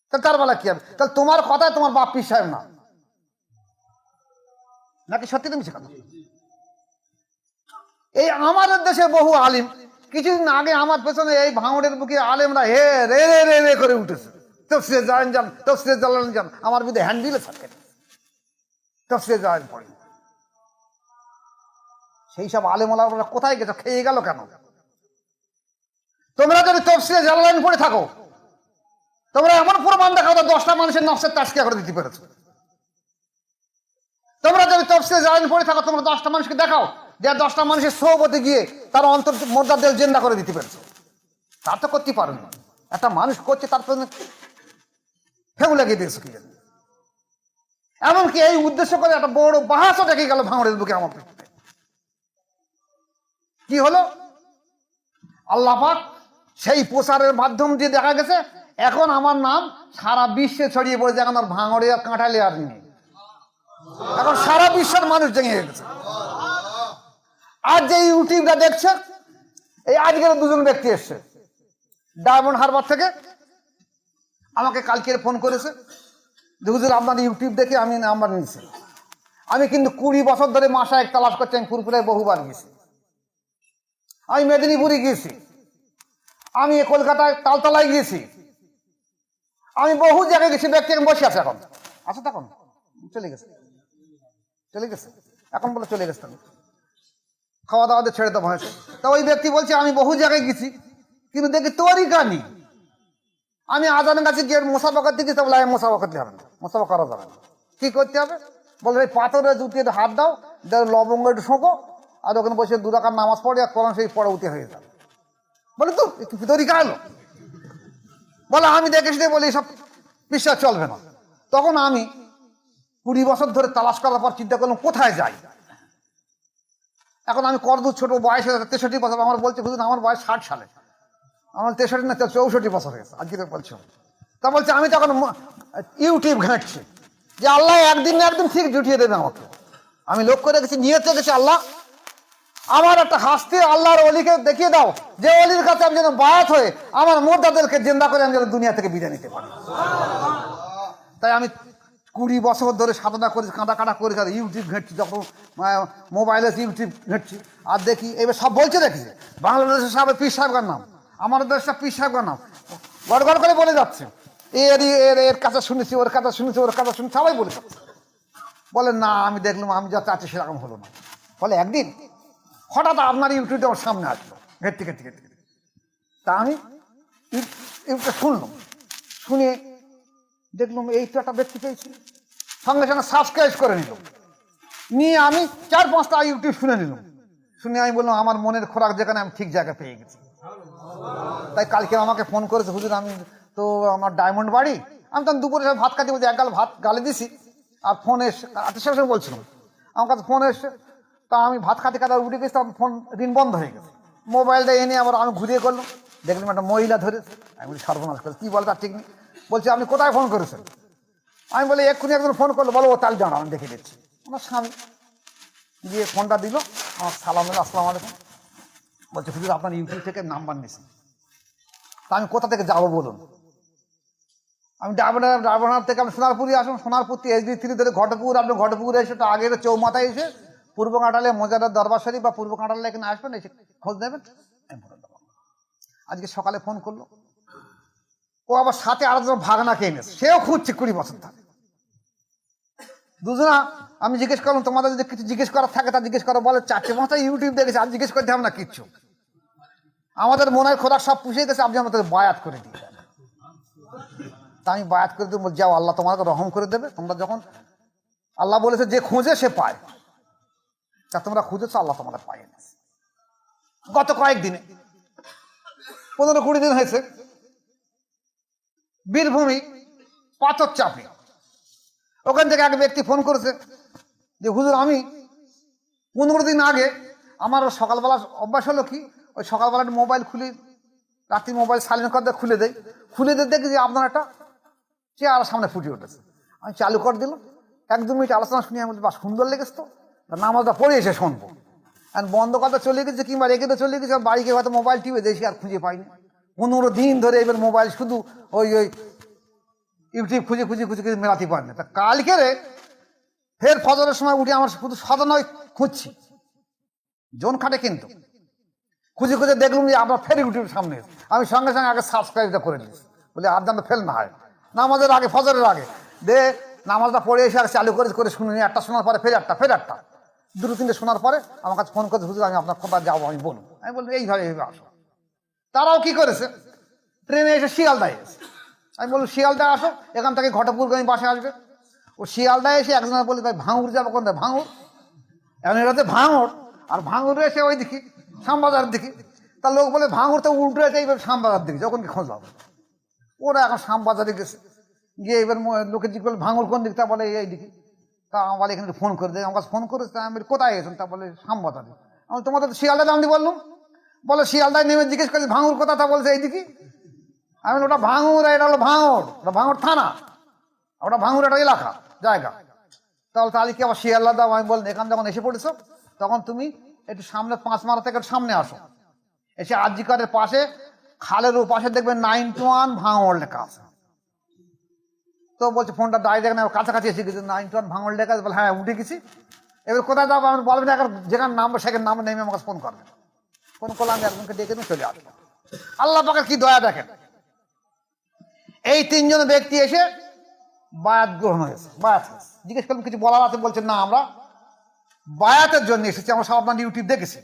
তাহলে তার বেলা কি হবে? তাহলে তোমার কথায় তোমার বাপ পীর সাহেব না, নাকি সত্যি তুমি শেখানো? এই আমাদের দেশে বহু আলিম কিছুদিন আগে আমার পেছনে এই ভাঙড়ের বুকে আলেমরা হে রে রে রে রে করে উঠেছে, তফসিরে জালালাইন যান, তফসিরে জালালাইন যান, আমার বিরুদ্ধে হ্যান্ডবিলে থাকে, তফসিরে জালালাইন পড়ি। সেই সব আলেম ওলামারা কোথায় গেছো, খেয়ে গেল কেন? তোমরা যদি তফসিরে জালালাইন পড়ে থাকো, তোমরা এমন প্রমাণ দেখাও 10টা মানুষের নফসের তাজকিয়া করে দিতে পেরেছো। তোমরা যদি তফসিরে জালালাইন পড়ে থাকো, তোমরা 10টা মানুষকে দেখাও যে 10টা মানুষের সোহবতে গিয়ে তার অন্তর মোর্দা দিল জেন্দা করে দিতে পেরেছে। তা তো করতে পারেন না। একটা মানুষ করছে তার পেছনে ফেউ লাগিয়ে দিয়েছে কি জানি। এমনকি এই উদ্দেশ্য করে একটা বড় বাহাসও দেখে গেল ভাঙড়ের বুকে আমার পেছনে। কি হলো? আল্লাহ পাক সেই প্রচারের মাধ্যম দিয়ে দেখা গেছে এখন আমার নাম সারা বিশ্বে ছড়িয়ে পড়েছে। এখন আর ভাঙড়ে আর কাঁঠালে আর নেই, এখন সারা বিশ্বের মানুষ জেগে গেছে। আর যে ইউটিউবটা দেখছে, এই আজকের 2জন ব্যক্তি এসছে ডায়মন্ড হারবার থেকে, আমাকে কালকে ফোন করেছে যে হুজুর আপনার ইউটিউব দেখে আমি নাম্বার নিয়েছি। আমি কিন্তু 20 বছর ধরে মাসা এক তালাশ করছি, আমি ফুরফুরায় বহুবার গেছি, আমি মেদিনীপুরে গিয়েছি, আমি কলকাতায় তালতলায় গিয়েছি, আমি বহু জায়গায় গেছি। ব্যক্তি এখন বসে আছে, এখন আছে, তখন চলে গেছে এখন বলে চলে গেছে, খাওয়া দাওয়াতে ছেড়ে দেওয়া হয়েছে। তা ওই ব্যক্তি বলছে আমি বহু জায়গায় গেছি কিন্তু দেখি তরিকা নেই। আমি আজানের কাছে গিয়ে মোসাফা করতে গেছি, বলে মোসাফা করতে হবে না, মোসাফা করা যাবে না। কি করতে হবে? বলে এই পাথরে জুতিয়ে হাত দাও, লবঙ্গ একটু শোঁকো, আর ওখানে বসে 2 রাকাত নামাজ পড়ে আর কোরআন সেই পড়া উঠে হয়ে যাবে। বলে তো একটু তরিকা এলো, বলে আমি দেখেছি, বলে সব বিশ্বাস চলবে না। তখন আমি 20 বছর ধরে তালাশ করার পর চিন্তা করলাম কোথায় যাই। এখন আমি করদূর ছোট বয়স হয়ে 63 বছর, আমার বলছে বুঝুন আমার বয়স 60 সালে, আমার 63 না 64 বছর হয়েছে আজকে বলছে। তা বলছে আমি তখন ইউটিউব ঘাঁটছি যে আল্লাহ একদিন না একদিন ঠিক জুটিয়ে দেবে আমাকে। আমি লক্ষ্য রেখেছি, নিয়ত রেখেছি আল্লাহ আমার একটা হাসতে আল্লাহর অলিকে দেখিয়ে দাও, যে অলির কাছে আমি যেন বায়াত হয়ে আমার মুর্দাদেরকে জিন্দা করে আমি যেন দুনিয়া থেকে বিদায় নিতে পারি। তাই আমি 20 বছর ধরে সাধনা করেছি, কাঁটা করেছি, আর ইউটিউব ঘেঁটছি, যখন মোবাইলে ইউটিউব ঘেঁটছি আর দেখি এবার সব বলছে, দেখছি বাংলাদেশের সব পীর সাহেবকার নাম, আমাদের দেশের পীর সাহেবকার নাম গড় গড় করে বলে যাচ্ছে, এর কাছে শুনেছি, ওর কাছে শুনেছি, ওর কাছে শুনেছি, সবাই বলে যাচ্ছে। বলে না, আমি দেখলাম আমি যা চাচ্ছি সেরকম হলো না। বলে একদিন হঠাৎ আপনার ইউটিউবটা আমার সামনে আসলো, ঘেটতে ঘেটতে ঘেটতে ঘেটতে। তা আমি ইউটিউবটা শুনলাম, শুনে দেখলাম এই তো একটা ব্যক্তি পেয়েছি, সঙ্গে সঙ্গে সাবস্ক্রাইব করে নিলাম, নিয়ে আমি 4-5টা ইউটিউব শুনে নিলাম। শুনে আমি বললাম আমার মনের খোরাক যেখানে আমি ঠিক জায়গায় পেয়ে গেছি। তাই কালকে আমাকে ফোন করেছে, হুজুর আমি তো আমার ডায়মন্ড বাড়ি, আমি তখন দুপুরে ভাত খাতে বলছি, এক গাল ভাত গালে দিছি, আর ফোন এসে আত্মীয় বলছিলাম, আমার কাছে ফোন এসছে। তা আমি ভাত খাতে খাতে উঠে গেছি, তখন ফোন রিং বন্ধ হয়ে গেছে। মোবাইলটা এনে আবার আমি ঘুরিয়ে করলাম, দেখলাম একটা মহিলা ধরেছে। আমি বলি সর্বনাশ করে, কী বলে তার ঠিক নেই। বলছে আপনি কোথায় ফোন করেছেন? আমি বলি এক্ষুনি একজন ফোন করলো, বলো ও তাল জানো, আমি দেখে দিচ্ছি। আমার স্বামী গিয়ে ফোনটা দিল, আমার সালাম দিল, আসসালামু আলাইকুম। বলছে হুজুর আপনার ইউটিউব থেকে নাম্বার নিয়েছি। তা আমি কোথা থেকে যাবো বলুন? আমি ডায়মন্ড থেকে আমি সোনারপুরে আসুন, সোনারপুর থেকে SB3 ধরে ঘটপুর, আপনি ঘটপুরে এসে তো আগের চৌমাথায় এসে পূর্ব কাঁঠালে মজাদার দরবার শরীফ বা পূর্ব কাঁঠালে এখানে আসবেন, এসে খোঁজ নেবেন, আমি বলে দেবো। আজকে সকালে ফোন করলো, ও আবার সাথে আর একজন ভাগনাকে এনেছে, সেও খুঁজছে 20 বছর ধরে। দুজনা আমি জিজ্ঞেস করলাম তোমাদের যদি কিছু জিজ্ঞেস করার থাকে তা জিজ্ঞেস করো। বলে 4-5টা ইউটিউব দেখেছি, আর জিজ্ঞেস করতে হবে না কিচ্ছু, আমাদের মনের খোরাক সব পুষে গেছে, আপনি আমাদের বায়াত করে দিই। তা আমি বায়াত করে দেবো, যাও আল্লাহ তোমাকে রহম করে দেবে। তোমরা যখন আল্লাহ বলেছে যে খুঁজে সে পায়, তা তোমরা খুঁজেছো, আল্লাহ তোমাদের পায় না। গত কয়েকদিনে 15-20 দিন হয়েছে বীরভূমি পাথর চাপে ওখান থেকে এক ব্যক্তি ফোন করেছে যে হুজুর আমি 15 দিন আগে আমার সকালবেলা অভ্যাস হলো কি, ওই সকালবেলা মোবাইল খুলি, রাত্রি মোবাইল সাইলেন্ট করে খুলে দিয়ে দেখি যে আপনার একটা চেয়ার সামনে ফুটে উঠেছে। আমি চালু করে দিলাম, 1-2 মিনিট আলোচনা শুনি, আমি বলছি বাহ সুন্দর লেগেছে তো, নামাজটা পড়ে এসে শুনবো। আর বন্ধ কথা চলে গেছে কিংবা রেখে তো চলে গেছে, বাড়িকে হয়তো মোবাইল টিপে দেখি আর খুঁজে পাইনি। 15 দিন ধরে এবার মোবাইল শুধু ওই ইউটিউব খুঁজে মেলাতে পারি না। তা কালকে রে ফের ফজরের সময় উঠে আমার শুধু সাদা নয় খুঁজছি, জোন খাটে কিন্তু খুঁজে দেখলাম যে আপনার ফের ইউটিউবের সামনে। আমি সঙ্গে সঙ্গে আগে সাবস্ক্রাইবটা করে নিয়েছি, বলে আর যেন ফেল না হয়। নামাজের আগে, ফজরের আগে দে নামাজটা পড়ে এসে আর চালু করে শুনি, একটা শোনার পরে ফের একটা 2-3টে শোনার পরে আমার কাছে ফোন করে হুজুর আমি আপনার কোথায় যাবো আমি বলুন। আমি বললাম এইভাবে আসো। তারাও কি করেছে, ট্রেনে এসে শিয়ালদায় এসে, আমি বললাম শিয়ালদায় আসো, এখান থেকে ঘটকপুরগামী বাসে আসবে। ও শিয়ালদায় এসে একজন বলে ভাই ভাঙুর যাবো কোন, ভাঙুর এখন এটা হচ্ছে ভাঙড়, আর ভাঙুরে এসে ওই দেখি শ্যামবাজার দেখি। তা লোক বলে ভাঙুর তো উল্টো আছে, এইবার শ্যামবাজার দিকে যখন কি খোঁজলাম, ওরা এখন শ্যামবাজারে গেছে, গিয়ে এবার লোকে জিজ্ঞেস করলে ভাঙুর কোন দিক, তা বলে এই দিকে। তা আমার বলে এখানে ফোন করে দেয়, আমার কাছে ফোন করেছে, আমি কোথায় গেছেন, তা বলে শ্যামবাজারে। আমি তোমাদের শিয়ালদায় নামটি বললাম, বলে শিয়ালদায় নেমে জিজ্ঞেস করছি ভাঙুর কোথা, তা বলছে এইদিকে। আমি ওটা ভাঙুর, এটা হলো ভাঙড়, ওটা ভাঙড় থানা, ওটা ভাঙুর একটা এলাকা জায়গা। তাহলে কি আবার শিয়ালদা দাও? আমি বললাম এখান যখন এসে পড়েছো তখন তুমি একটু সামনে 5 মারা থেকে সামনে আসো, এসে আজিকারের পাশে খালের পাশে দেখবেন 91 ভাঙড় লেখা আছে। তো বলছে ফোনটা ডাইরেক্ট না কাছাকাছি এসে গেছে, 91 ভাঙড় লেখা আছে। বলে হ্যাঁ উঠে গেছি। এবার কোথায় যাবো আমি বলবেন, এখন যেখানে নামবো সেখানে নাম নেমে আমাকে ফোন করবেন। ফোন করলাম, আমি একজনকে ডেকে নিয়ে চলে আসবো। আল্লাহ পাকের কি দয়া দেখেন, এই 3 জন ব্যক্তি এসে বায়াত গ্রহণ হয়েছে। জিজ্ঞেস করলাম কিছু বলার আছে, বলছেন না আমরা বায়াতের জন্য এসেছি, আমরা সব আপনার ইউটিউব দেখেছি।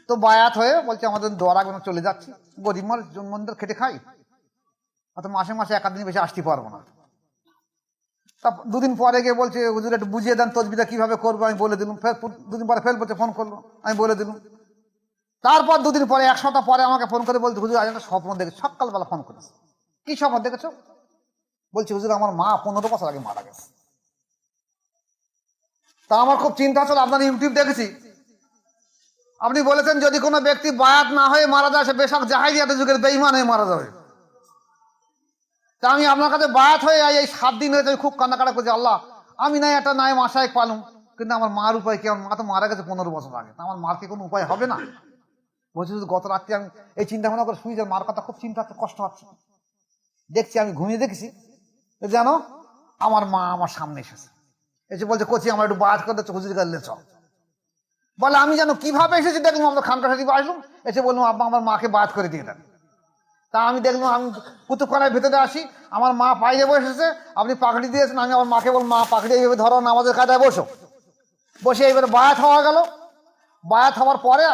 তো বায়াত হয়ে বলছে আমাদের দোয়া রাখবেন, চলে যাচ্ছি, গরিব মানুষ জন্মদের খেটে খাই, অত মাসে 1-1 দিন বেশি আসতে পারবো না। তা 2 দিন পরে গিয়ে বলছে হুজুর একটু বুঝিয়ে দেন তসবিটা কিভাবে করবো, আমি বলে দিলাম। ফের 2 দিন পরে ফের বলছে ফোন করলো, আমি বলে দিলাম। তারপর 2 দিন পরে 1 সপ্তাহ পরে আমাকে ফোন করে বলছে হুজুর আজ একটা স্বপ্ন দেখেছি। সকালবেলা ফোন করেছে, কি স্বপ্ন দেখেছো? বলছি হুজুর আমার মা 15 বছর আগে মারা গেছে। তা আমার খুব চিন্তা হচ্ছিল, আপনার ইউটিউব দেখেছি, আপনি বলেছেন যদি কোনো ব্যক্তি বায়াত না হয়ে মারা যায় সে বেশক জাহেলিয়াতের যুগের বেঈমান হয়ে মারা যাবে। তা আমি আপনার কাছে বায়াত হয়ে এই 7 দিন হয়েছে খুব কান্নাকাটা করছি, আল্লাহ আমি নাই একটা নাই মাসায় পালুম, কিন্তু আমার মার উপায় কি? আমার মা তো মারা গেছে 15 বছর আগে, আমার মার কি কোনো উপায় হবে না? বলছি গত রাত্রে আমি এই চিন্তা ভাবনা করে শুই, যে মার কথা খুব চিন্তা হচ্ছে, কষ্ট হচ্ছে। দেখছি আমি ঘুমিয়ে দেখেছি যেন আমার মা আমার সামনে এসে বলছে কোচি আমার একটু বায়াত করে দিচ্ছ, হুজুর গালে চল। বলে আমি যেন কিভাবে এসেছি দেখলাম, আমরা খানকা শরীফ আসলাম, এসে বললাম আব্বা আমার মাকে বায়াত করে দিয়ে দেন। তা আমি দেখলাম, আমি কুতুবখানার ভেতরে আসি, আমার মা পাইয়ে বসেছে, আপনি পাকড়ি দিয়েছেন, আমি আমার মাকে বল মা পাকড়ি এইভাবে ধরো, নামাজের কায়দায় বসে এইবারে বায়াত হওয়া গেল। বায়াত হওয়ার পরে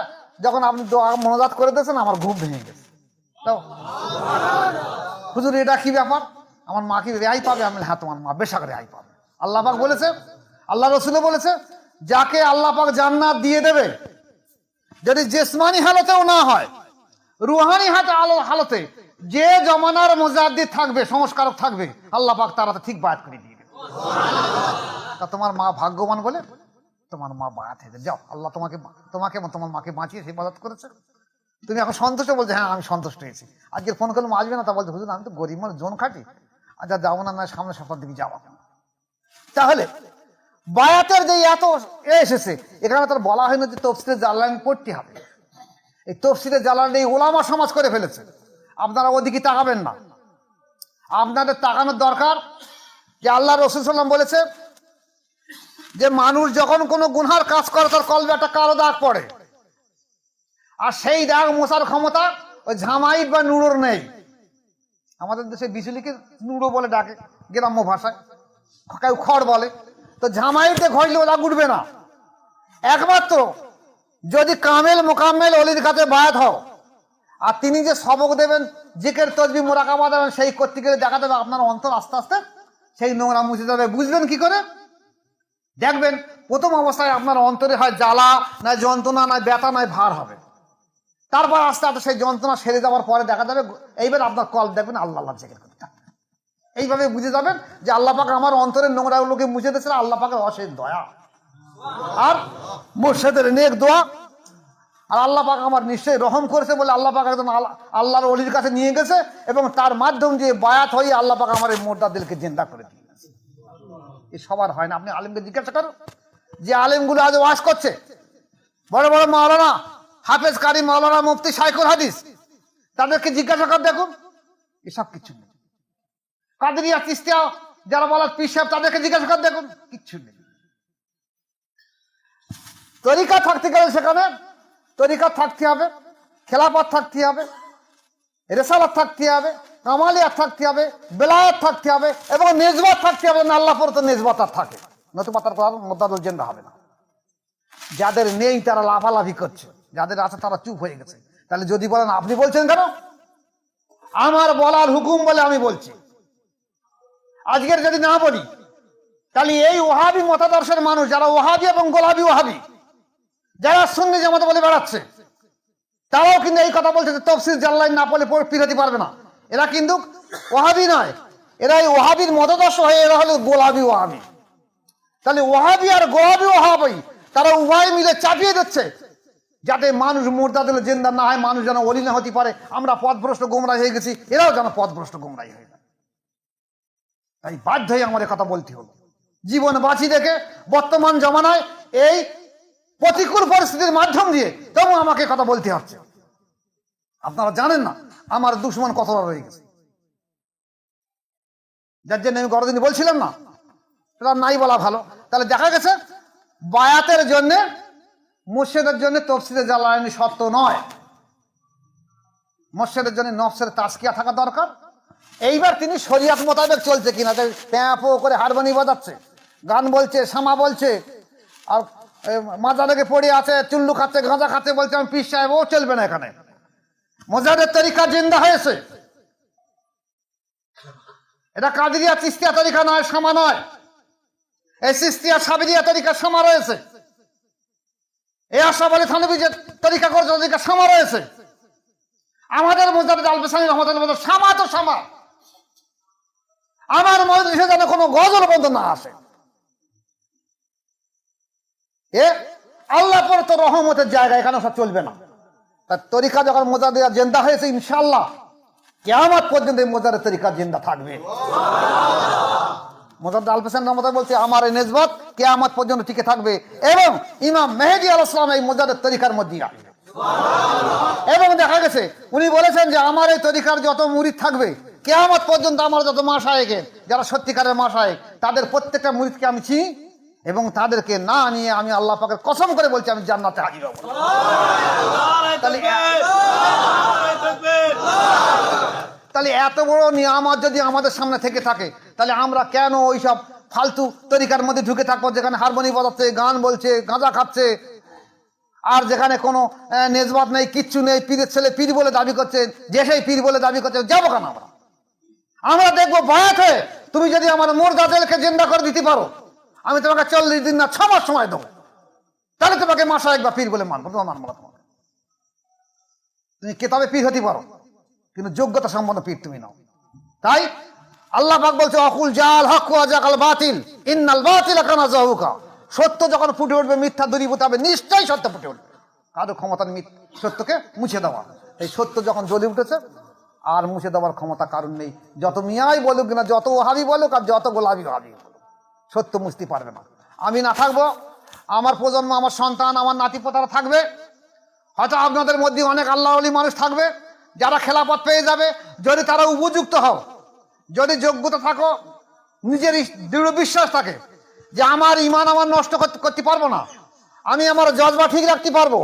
যখন আপনি মনোজাত করে দিয়েছেন আমার ঘুম ভেঙে গেছে। তো হুজুর এটা কি ব্যাপার, আমার মা কি রেহাই পাবে? আমি হ্যাঁ তোমার মা বেশক রেহাই পাবে। আল্লাহ পাক বলেছে, আল্লাহ রসুলও বলেছে, যাকে আল্লাহ পাক জান্নাত দিয়ে দেবে যদি জিসমানি হালতেও না হয়, রুহানি হালতে যে জমানার মুজাদ্দিদ থাকবে, সংস্কারক থাকবে, আল্লাহ পাক তারা ঠিক বায়াত করে দিয়ে দেবে। তা তোমার মা ভাগ্যবান বলে তোমার মা বায়াত হয়ে যাও, আল্লাহ তোমাকে তোমার মাকে বাঁচিয়ে হেফাজত করেছে, তুমি এখন সন্তুষ্ট? বলছে হ্যাঁ আমি সন্তুষ্ট হয়েছি। আজকে ফোন করলাম আসবে না, তা বলছে হুজুর আমি তো গরিব মানুষ, জোন খাটি, আচ্ছা যাবো না, সামনে সপ্তাহের দিকে যাবো। তাহলে বায়াতের যে এত এসেছে, এখানে তার বলা হয়নি যে তফসিরে জালালাইন পড়তে হবে। এই তফসিরে জালালাইন এই ওলামা সমাজ করে ফেলেছে, আপনারা ওদিকে তাকাবেন না। আপনাদের তাকানোর দরকার যে আল্লাহ রাসূল সাল্লাল্লাহু আলাইহি ওয়াসাল্লাম বলেছে যে মানুষ যখন কোনো গুনহার কাজ করে তার কলবে একটা কালো দাগ পড়ে, আর সেই দাগ মোছার ক্ষমতা ওই ঝামাইট বা নুড়োর নেই। আমাদের দেশে বিচুলিকে নুড়ো বলে ডাকে গ্রাম্য ভাষায়, কেউ খড় বলে। তো ঝামাইতে ঘষলে ওরা উঠবে না। একমাত্র যদি কামেল মোকাম্মেল অলির কাছে বায়াত হও, আর তিনি যে সবক দেবেন, জিকির তসবিহ মুরাকাবা দেবেন, সেই করতে গেলে দেখা যাবে আপনার অন্তর আস্তে আস্তে সেই নোংরা মুছে যাবে। বুঝবেন কি করে? দেখবেন প্রথম অবস্থায় আপনার অন্তরে হয় জ্বালা, নয় যন্ত্রণা, নয় ব্যথা, নয় ভার হবে। তারপর আস্তে আস্তে সেই যন্ত্রণা সেরে যাওয়ার পরে দেখা যাবে এইবার আপনার কল দেখবেন আল্লাহ আল্লাহ জিকির করতে থাকবে। এইভাবে বুঝে যাবেন যে আল্লাহ পাক আমার অন্তরের নোংরাগুলোকে মুছে দিয়েছে, আল্লাহ পাকের অশেষ দয়া আর মুর্শিদের নেক দোয়া। আর আল্লাহ পাক আমার নিশ্চয়ই রহম করেছে বলে আল্লাহ পাক একদম আল্লাহর অলির কাছে নিয়ে গেছে, এবং তার মাধ্যম দিয়ে বায়াত হয়ে আল্লাহ পাক আমার এই মোর্দা দিলকে জিন্দা করে দিয়েছে। এ সবার হয় না। আপনি আলেমকে জিজ্ঞাসা করুন, যে আলেমগুলো আজ ওয়াজ করছে, বড় বড় মাওলানা, হাফেজ কারি মাওলানা, মুফতি, শাইখুল হাদিস, তাদেরকে জিজ্ঞাসা করে দেখুন, এসব কিছু নেই। কাদেরিয়া, চিশতিয়া, যারা বলা পীর সাহেব, তাদেরকে জিজ্ঞাসা করে দেখুন, কিচ্ছু নেই। তরিকা থাকতে গেলে সেখানে তরিকা থাকতে হবে, খেলাফত থাকতে হবে, রেসালাত থাকতে হবে, কামালিয়াত থাকতে হবে, বেলায়েত থাকতে হবে, এবং নেজবাত থাকতে হবে। না আল্লাহ পরে তো নেজবাত আর থাকে, নতুবা তার মোদ্দাদুল জিন্দা হবে না। যাদের নেই তারা লাফালাফি করছে, যাদের আছে তারা চুপ হয়ে গেছে। তাহলে যদি বলেন আপনি বলছেন কেন? আমার বলার হুকুম বলে আমি বলছি। আজকের যদি না বলি, তাহলে এই ওহাবি মতাদর্শের মানুষ, যারা ওহাবি এবং গোলাবি ওহাবি, যারা সুন্নি জামাত বলে বেড়াচ্ছে, তারাও কিন্তু এই কথা বলছে যে তাফসীর জাল্লাইন না পড়লে পীর হতে পারবে না। এরা কিন্তু ওহাবি নয়, এরা এই ওহাবির মতাদর্শ হয়ে এরা হলো গোলাবি ওহাবি। তাহলে ওহাবি আর গোলাবি ওহাবি তারা উভয় মিলে চাপিয়ে দিচ্ছে যাতে মানুষ মুর্দা দিলে জিন্দা না হয়, মানুষ যেন ওলি না হতে পারে। আমরা পথভ্রষ্ট গোমরাহী হয়ে গেছি, এরাও যেন পথভ্রষ্ট গোমরাহী হয়ে যায়। তাই বাধ্য হয়ে আমার কথা বলতে হলো। জীবন বাঁচি দেখে বর্তমান জমানায় এই প্রতিকূল পরিস্থিতির মাধ্যম দিয়ে তবু আমাকে কথা বলতে হচ্ছে। আপনারা জানেন না আমার দুশ্মন কতটা রয়ে গেছে, যার জন্য আমি গতদিন বলছিলাম না, সেটা নাই বলা ভালো। তাহলে দেখা গেছে বায়াতের জন্য, মুর্শিদের জন্য তাফসীরে জালালাইন শর্ত নয়। মুর্শিদের জন্য নফসের তাজকিয়া থাকা দরকার। এইবার তিনি শরিয়াত মোতাবেক চলছে কিনা, প্যাঁপো করে হারমোনি বাজাচ্ছে, গান বলছে, শামা বলছে, আর মাজা লেগে পড়ে আছে, চুল্লু খাচ্ছে, গাঁজা খাচ্ছে, বলছে আমি পীর সাহেব, ও চলবে না। এখানে মোজাদের তরিকা জিন্দা হয়েছে। এটা কাদেরিয়া চিশতিয়া তরিকা নয়, শামা নয়। এই চিশতিয়া সাবিরিয়া তরিকা শামা রয়েছে, এই আশরাফ আলী থানভী যে তরিকা করছে তরিকা শামা রয়েছে। আমাদের মোজাদ্দেদ আল-বেসানি রহমাতুল্লাহ শামা তো শামা। আমার মজলিসে যেন কোনো গজল বন্ধ না আসে। এ আল্লাহ পরে তো রহমতের জায়গা, এখানে সব চলবে না। তার তরিকা যখন মোজাদ্দেদ জিন্দা হয়েছে, ইনশাআল্লাহ কিয়ামত পর্যন্ত এই মোজাদ্দেদ তরিকা জিন্দা থাকবে। মোজাদ্দেদ আল-বেসানি রহমাতুল্লাহ বলছে আমার এই নিসবত কিয়ামত পর্যন্ত টিকে থাকবে, এবং ইমাম মেহেদী আলাইহিস সালাম এই মোজাদ্দেদ তরিকার মধ্যে আসবে। এবং দেখা গেছে উনি বলেছেন যে আমার এই তরিকার যত মুরিদ থাকবে কিয়ামত পর্যন্ত, আমার যত মাশায়েখ, যারা সত্যিকারের মাশায়েখ, তাদের প্রত্যেকটা মুরিদকে আমি চিনি, এবং তাদেরকে না নিয়ে আমি আল্লাহ পাকের কসম করে বলছি আমি জান্নাতে হাজির হব। তাহলে এত বড় নিয়ামত যদি আমাদের সামনে থেকে থাকে, তাহলে আমরা কেন ওইসব ফালতু তরিকার মধ্যে ঢুকে থাকবো, যেখানে হারমোনি বাজাচ্ছে, গান বলছে, গাঁজা খাচ্ছে, আর যেখানে কোনো নেজবাত নেই, কিচ্ছু নেই, পীরের ছেলে পীর বলে দাবি করছে, যে সেই পীর বলে দাবি করছে, যাবো কেন আমরা? আমরা দেখবো বায়াত হয়ে তুমি যদি আমার মুর্দা দিলকে জিন্দা করে দিতে পারো, আমি তোমাকে 40 দিন না 6 মাস সময় দেবো, তাহলে তোমাকে মাশায়েখ বা পীর বলে মানবো। তোমার মানবো না, তোমাকে তুমি কেতাবে পীর হতে পারো, কিন্তু যোগ্যতা সম্পন্ন পীর তুমি নাও। তাই আল্লাহ পাক বলছে অকুল জাল হক ওয়া জাকাল বাতিল ইন্নাল বাতিলা কানা যাহুকা। সত্য যখন ফুটে উঠবে, মিথ্যা দূরীভূত হবে, নিশ্চয়ই সত্য ফুটে উঠবে। কারো ক্ষমতা সত্যকে মুছে দেওয়া। এই সত্য যখন জ্বলে উঠেছে, আর মুছে দেওয়ার ক্ষমতা কারণ নেই। যত মিয়াই বলুক না, যত ওহাবি বলুক আর যত গোলাবি ওহাবি বলুক, সত্য মুছতে পারবে না। আমি না থাকবো, আমার প্রজন্ম, আমার সন্তান, আমার নাতিপোতারা থাকবে। হয়তো আপনাদের মধ্যে অনেক আল্লাহ ওলি মানুষ থাকবে যারা খেলাফত পেয়ে যাবে, যদি তারা উপযুক্ত হও, যদি যোগ্যতা থাকো, নিজের দৃঢ় বিশ্বাস থাকে যে আমার ইমান আমার নষ্ট করতে পারবো না, আমি আমার জজবা ঠিক রাখতে পারবো,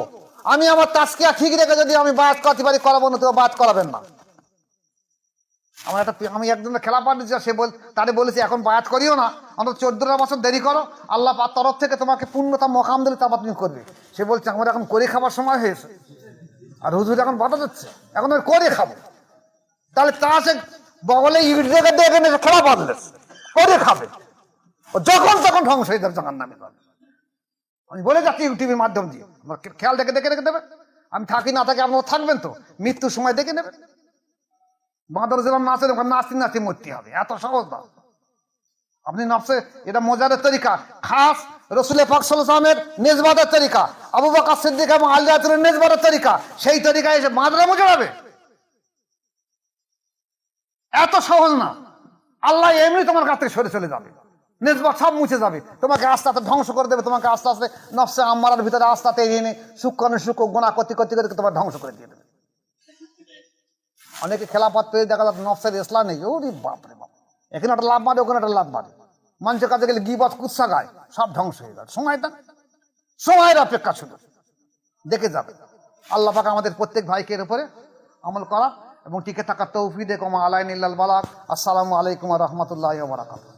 আমি আমার তাজকিয়া ঠিক রেখে যদি আমি বায়াত করতে পারি, করাবো না, তো বায়াত করাবেন না। আমি একজনের খেলাফত দিচ্ছি, তারে বলেছি এখন বায়াত করিও না, অন্তত 14টা বছর দেরি করো, আল্লাহ পাক তরফ থেকে তোমাকে পূর্ণতা মকাম দিলে তারপর তুমি করবে। সে বলছে আমার এখন করে খাবার সময় হয়েছে, আর হুজুর এখন বাধা দিচ্ছে, এখন আমি করে খাবো। তাহলে তা সে বগলে ইট রেখে দিয়ে এখানে খেলা বাঁধলে করে খাবে, যখন তখন ধ্বংস হয়ে যাবে জাহান্নামে। আমি বলে যাচ্ছি ইউটিউবের মাধ্যম দিয়ে, আমার খেয়াল দেখে দেখে রেখে দেবে। আমি থাকি না থাকি আপনারা থাকবেন তো, মৃত্যুর সময় দেখে নেবে। বাঁদর যেরকম নাচে নাচতে নাচতে মরতে হবে, এত সহজ না। আপনি নফসে, এটা মজারের তরিকা, খাস রসুল পাক সাল্লাল্লাহু আলাইহি ওয়াসাল্লামের নিসবতের তরিকা, আবু বকর সিদ্দিক এবং আলী রাদিয়াল্লাহু আনহুর নিসবতের তরিকা, সেই তরিকায় এসে বাঁদরে মুছে যাবে, এত সহজ না। আল্লাহ এমনি তোমার কাছ থেকে সরে চলে যাবে, নিসবত সব মুছে যাবে, তোমাকে আস্তে আস্তে ধ্বংস করে দেবে, তোমাকে আস্তে আস্তে নফসে আম্মারার ভিতরে আস্তে আস্তে এনে সূক্ষ্ম গুনাহ করতে করতে করতে তোমার ধ্বংস করে দিয়ে দেবে। অনেকে খেলাফত পেয়ে দেখা যাচ্ছে নফসের ইসলাম নেই, ওরে বাপরে বাপ, এখানে একটা লাভ মারে ওখানে একটা লাভ মারে, মানুষের কাছে গেলে গিবত কুৎসা গায়, সব ধ্বংস হয়ে গেল। সময়ের অপেক্ষা শুধু, দেখে যাবে। আল্লাহ পাক আমাদের প্রত্যেক ভাইকে এর উপরে আমল করা এবং টিকে থাকার তৌফিক দেয়। আলাইনা ইল্লাল বালাগ। আসসালামু আলাইকুম ওয়া রাহমাতুল্লাহি ওয়া বারাকাতুহু।